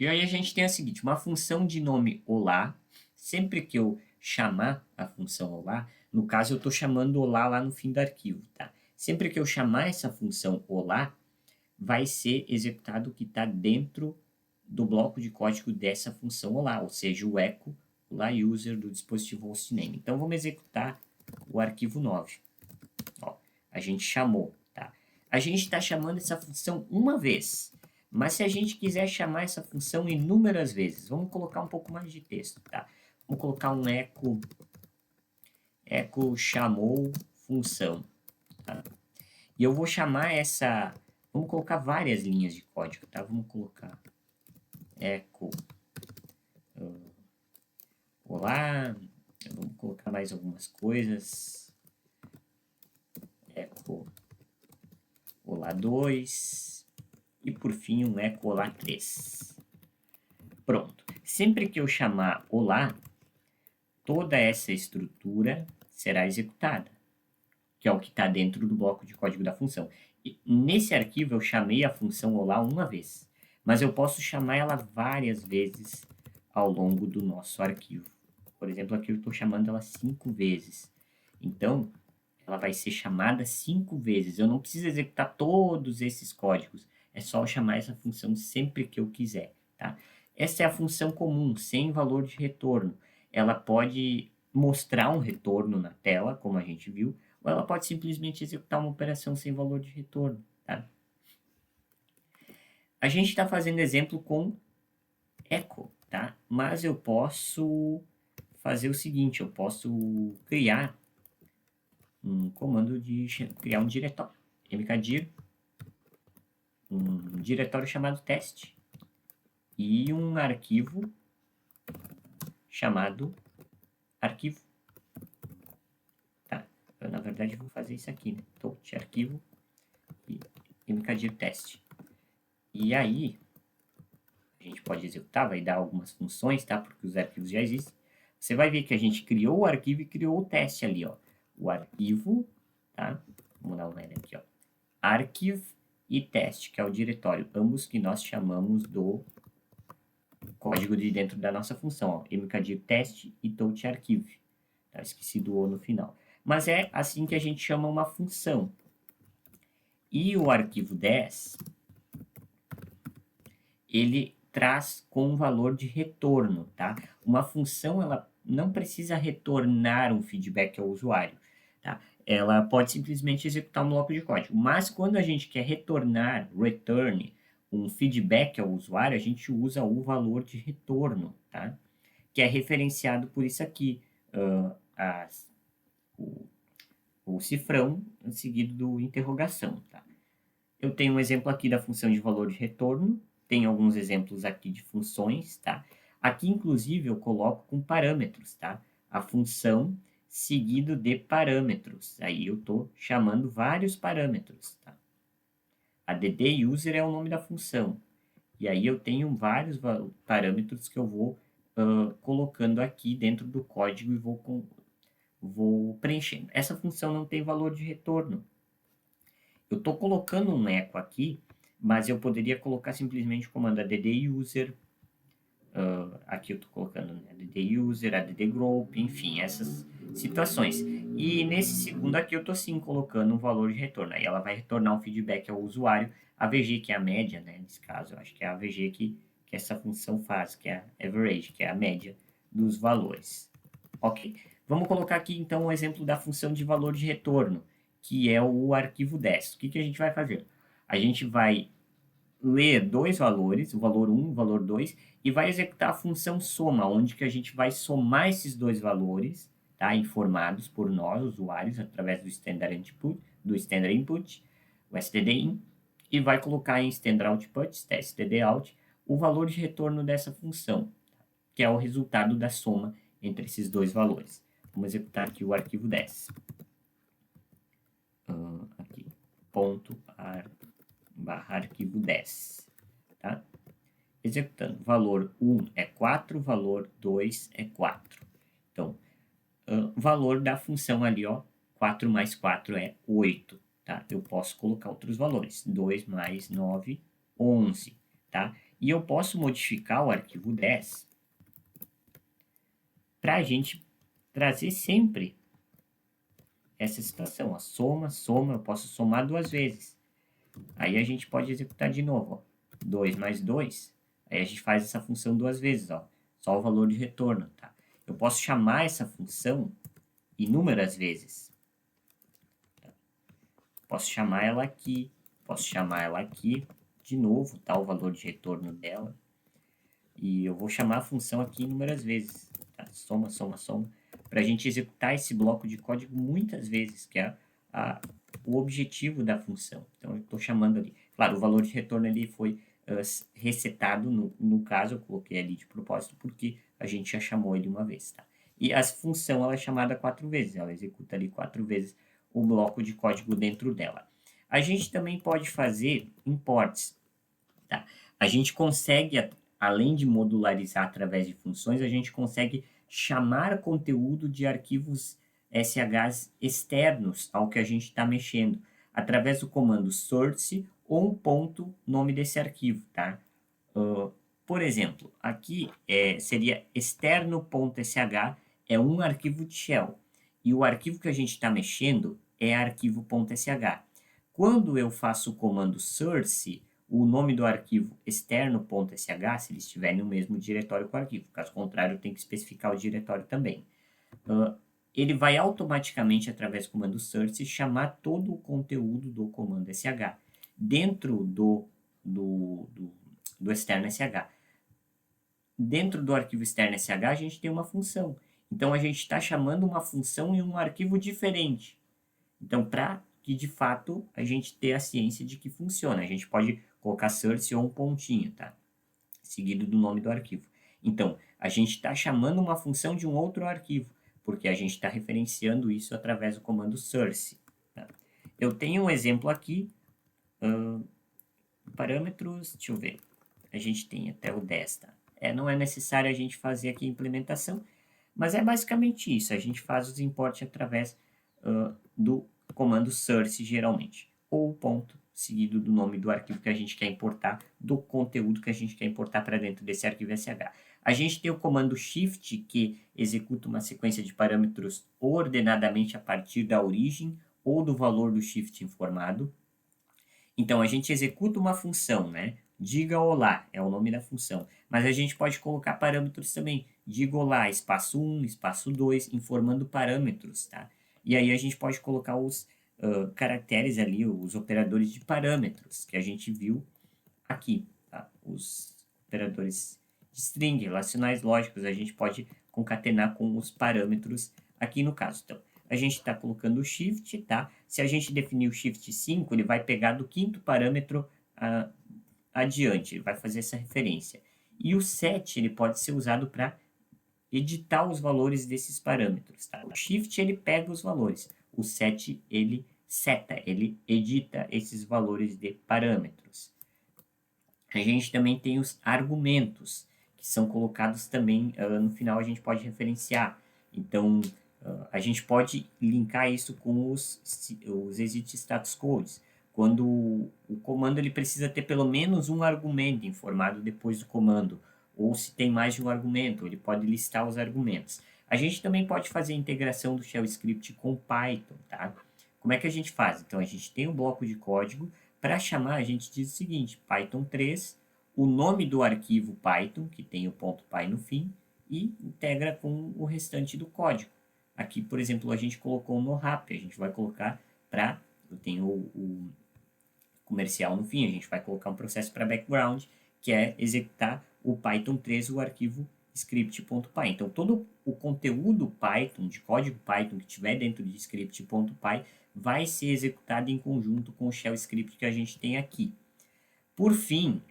E aí a gente tem a seguinte, uma função de nome olá, sempre que eu chamar a função olá, no caso eu estou chamando olá lá no fim do arquivo, tá? Sempre que eu chamar essa função olá, vai ser executado o que está dentro do bloco de código dessa função olá, ou seja, o echo olá user do dispositivo hostname. Então vamos executar o arquivo 9. Ó, a gente chamou, tá? A gente está chamando essa função uma vez. Mas se a gente quiser chamar essa função inúmeras vezes, vamos colocar um pouco mais de texto, tá? Vamos colocar um echo chamou função, tá? E eu vou chamar essa, vamos colocar várias linhas de código, tá? Vamos colocar echo olá, vamos colocar mais algumas coisas, echo olá 2 e por fim um echo olá 3. Pronto. Sempre que eu chamar olá, toda essa estrutura será executada, que é o que está dentro do bloco de código da função. E nesse arquivo eu chamei a função olá uma vez, mas eu posso chamar ela várias vezes ao longo do nosso arquivo. Por exemplo, aqui eu estou chamando ela 5 vezes. Então, ela vai ser chamada 5 vezes. Eu não preciso executar todos esses códigos. É só eu chamar essa função sempre que eu quiser, tá? Essa é a função comum, sem valor de retorno. Ela pode mostrar um retorno na tela, como a gente viu, ou ela pode simplesmente executar uma operação sem valor de retorno, tá? A gente está fazendo exemplo com echo, tá? Mas eu posso fazer o seguinte, eu posso criar um comando de criar um diretório, mkdir, um diretório chamado teste e um arquivo chamado arquivo. Tá? Eu, na verdade, vou fazer isso aqui, né? Touch arquivo e mkdir teste. E aí, a gente pode executar, vai dar algumas funções, tá? Porque os arquivos já existem. Você vai ver que a gente criou o arquivo e criou o teste ali, ó. O arquivo, tá? Vamos dar uma olhada aqui, ó. Archive e teste, que é o diretório, ambos que nós chamamos do código de dentro da nossa função, ó, mkdir teste e touch archive. Tá? Esqueci do O no final. Mas é assim que a gente chama uma função. E o arquivo 10, ele traz com um valor de retorno, tá? Uma função, ela não precisa retornar um feedback ao usuário, tá? Ela pode simplesmente executar um bloco de código. Mas quando a gente quer retornar, return, um feedback ao usuário, a gente usa o valor de retorno, tá? Que é referenciado por isso aqui, o cifrão seguido do interrogação, tá? Eu tenho um exemplo aqui da função de valor de retorno, tem alguns exemplos aqui de funções, tá? Aqui, inclusive, eu coloco com parâmetros, tá? A função seguido de parâmetros. Aí eu estou chamando vários parâmetros, tá? A DDUser é o nome da função. E aí eu tenho vários parâmetros que eu vou colocando aqui dentro do código e vou preenchendo. Essa função não tem valor de retorno. Eu estou colocando um echo aqui, mas eu poderia colocar simplesmente o comando add-user, aqui eu estou colocando, né, add-user, add-group, enfim, essas situações. E nesse segundo aqui eu estou sim colocando um valor de retorno. Aí ela vai retornar um feedback ao usuário, a VG, que é a média, né, nesse caso, eu acho que é a VG que essa função faz, que é a average, que é a média dos valores. Ok? Vamos colocar aqui então o exemplo da função de valor de retorno, que é o arquivo 10. O que a gente vai fazer? A gente vai ler dois valores, o valor 1 e o valor 2, e vai executar a função soma, onde que a gente vai somar esses dois valores, tá, informados por nós, usuários, através do standard input, o stdin, e vai colocar em standard output, stdout, o valor de retorno dessa função, que é o resultado da soma entre esses dois valores. Vamos executar aqui o arquivo 10. aqui, ponto barra arquivo 10, tá? Executando, valor 1 é 4, valor 2 é 4. Então, valor da função ali, ó, 4 mais 4 é 8, tá? Eu posso colocar outros valores, 2 mais 9, 11, tá? E eu posso modificar o arquivo 10 para a gente trazer sempre essa situação, ó, soma, soma, eu posso somar duas vezes. Aí a gente pode executar de novo, ó, 2 mais 2, aí a gente faz essa função duas vezes, ó, só o valor de retorno, tá? Eu posso chamar essa função inúmeras vezes. Posso chamar ela aqui, posso chamar ela aqui, de novo, tá? O valor de retorno dela. E eu vou chamar a função aqui inúmeras vezes, tá? Soma, soma, soma, para a gente executar esse bloco de código muitas vezes, que é o objetivo da função. Então, eu estou chamando ali. Claro, o valor de retorno ali foi resetado, no caso, eu coloquei ali de propósito, porque a gente já chamou ele uma vez, tá? E a função, ela é chamada 4 vezes, ela executa ali 4 vezes o bloco de código dentro dela. A gente também pode fazer imports, tá? A gente consegue, além de modularizar através de funções, a gente consegue chamar conteúdo de arquivos SHs externos ao que a gente está mexendo, através do comando source ou um ponto nome desse arquivo, tá? Por exemplo, aqui seria externo.sh, é um arquivo de shell, e o arquivo que a gente está mexendo é arquivo.sh. Quando eu faço o comando source, o nome do arquivo externo.sh, se ele estiver no mesmo diretório com o arquivo, caso contrário, eu tenho que especificar o diretório também. Ele vai automaticamente, através do comando source, chamar todo o conteúdo do comando sh dentro do externo sh. Dentro do arquivo externo sh, a gente tem uma função. Então, a gente está chamando uma função em um arquivo diferente. Então, para que, de fato, a gente tenha a ciência de que funciona, a gente pode colocar source ou um pontinho, tá? Seguido do nome do arquivo. Então, a gente está chamando uma função de um outro arquivo, porque a gente está referenciando isso através do comando source. Tá? Eu tenho um exemplo aqui, parâmetros, deixa eu ver, a gente tem até o 10, tá? Não é necessário a gente fazer aqui a implementação, mas é basicamente isso, a gente faz os imports através do comando source, geralmente, ou ponto, seguido do nome do arquivo que a gente quer importar, do conteúdo que a gente quer importar para dentro desse arquivo SH. A gente tem o comando shift, que executa uma sequência de parâmetros ordenadamente a partir da origem ou do valor do shift informado. Então, a gente executa uma função, né? Diga olá, é o nome da função. Mas a gente pode colocar parâmetros também. Diga olá, espaço 1, espaço 2, informando parâmetros, tá? E aí a gente pode colocar os caracteres ali, os operadores de parâmetros, que a gente viu aqui, tá? Os operadores de string, relacionais lógicos, a gente pode concatenar com os parâmetros aqui no caso. Então, a gente está colocando o shift, tá? Se a gente definir o shift 5, ele vai pegar do quinto parâmetro adiante, ele vai fazer essa referência. E o set, ele pode ser usado para editar os valores desses parâmetros, tá? O shift, ele pega os valores. O set, ele seta, ele edita esses valores de parâmetros. A gente também tem os argumentos, que são colocados também, no final a gente pode referenciar. Então, a gente pode linkar isso com os exit status codes, quando o comando ele precisa ter pelo menos um argumento informado depois do comando, ou se tem mais de um argumento, ele pode listar os argumentos. A gente também pode fazer a integração do shell script com Python, tá? Como é que a gente faz? Então, a gente tem um bloco de código, para chamar a gente diz o seguinte, Python 3, o nome do arquivo Python, que tem o .py no fim, e integra com o restante do código. Aqui, por exemplo, a gente colocou no wrap, a gente vai colocar para, eu tenho o comercial no fim, a gente vai colocar um processo para background, que é executar o Python 3, o arquivo script.py. Então, todo o conteúdo Python, de código Python que tiver dentro de script.py, vai ser executado em conjunto com o shell script que a gente tem aqui. Por fim,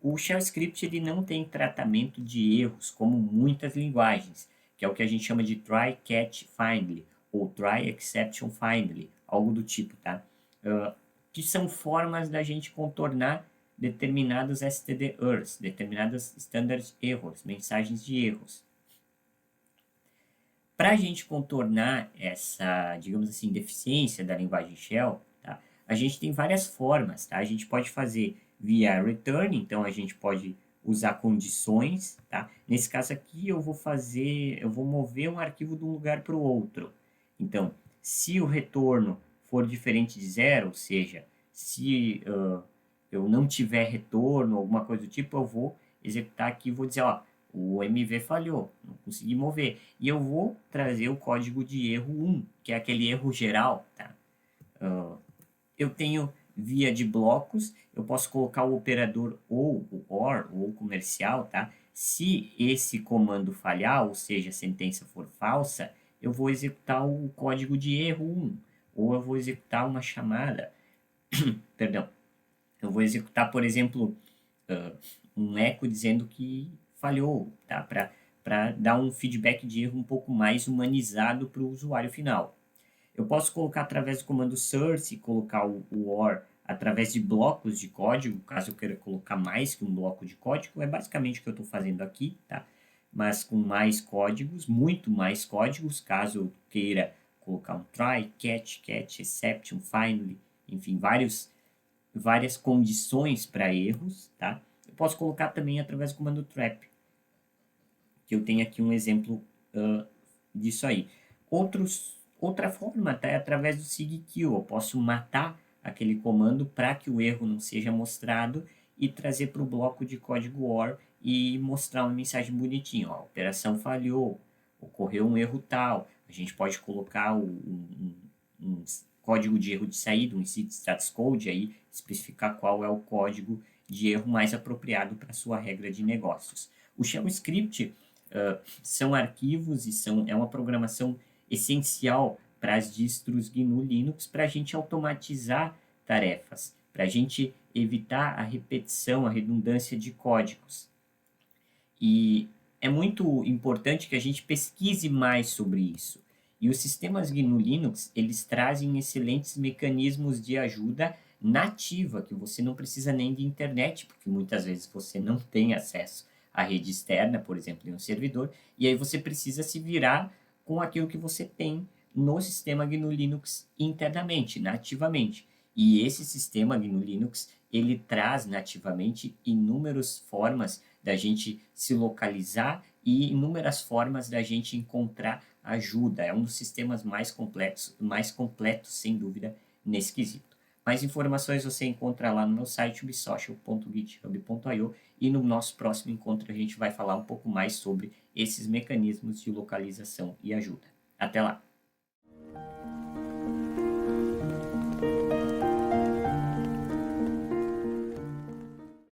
o shell script ele não tem tratamento de erros, como muitas linguagens, que é o que a gente chama de try, catch, find, ou Try Exception Finally, algo do tipo, tá? Que são formas da gente contornar determinados STD errors, determinadas standard errors, mensagens de erros. Para a gente contornar essa, digamos assim, deficiência da linguagem Shell, tá? A gente tem várias formas, tá? A gente pode fazer via return, então a gente pode usar condições, tá? Nesse caso aqui eu vou mover um arquivo de um lugar para o outro. Então, se o retorno for diferente de zero, ou seja, se eu não tiver retorno, alguma coisa do tipo, eu vou executar aqui e vou dizer, ó, o MV falhou, não consegui mover. E eu vou trazer o código de erro 1, que é aquele erro geral, tá? Eu tenho via de blocos, eu posso colocar o operador ou o OR, ou comercial, tá? Se esse comando falhar, ou seja, a sentença for falsa, eu vou executar o código de erro 1, ou eu vou executar uma chamada, perdão, eu vou executar, por exemplo, um eco dizendo que falhou, tá? Para dar um feedback de erro um pouco mais humanizado para o usuário final. Eu posso colocar através do comando source, colocar o OR através de blocos de código, caso eu queira colocar mais que um bloco de código, é basicamente o que eu estou fazendo aqui, tá? Mas com mais códigos, muito mais códigos, caso eu queira colocar um try, catch, exception, finally, enfim, várias condições para erros, tá? Eu posso colocar também através do comando trap, que eu tenho aqui um exemplo disso aí. Outra forma tá, é através do sigkill. Eu posso matar aquele comando para que o erro não seja mostrado e trazer para o bloco de código OR e mostrar uma mensagem bonitinha. Ó, a operação falhou, ocorreu um erro tal. A gente pode colocar um código de erro de saída, um status code aí, especificar qual é o código de erro mais apropriado para a sua regra de negócios. O Shell Script são arquivos e é uma programação essencial para as distros GNU Linux para a gente automatizar tarefas, para a gente evitar a repetição, a redundância de códigos. E é muito importante que a gente pesquise mais sobre isso. E os sistemas GNU Linux, eles trazem excelentes mecanismos de ajuda nativa, que você não precisa nem de internet, porque muitas vezes você não tem acesso à rede externa, por exemplo, em um servidor, e aí você precisa se virar com aquilo que você tem no sistema GNU Linux internamente, nativamente. E esse sistema GNU Linux, ele traz nativamente inúmeras formas da gente se localizar e inúmeras formas da gente encontrar ajuda. É um dos sistemas mais completos, sem dúvida, nesse quesito. Mais informações você encontra lá no meu site ubsocial.github.io e no nosso próximo encontro a gente vai falar um pouco mais sobre esses mecanismos de localização e ajuda. Até lá!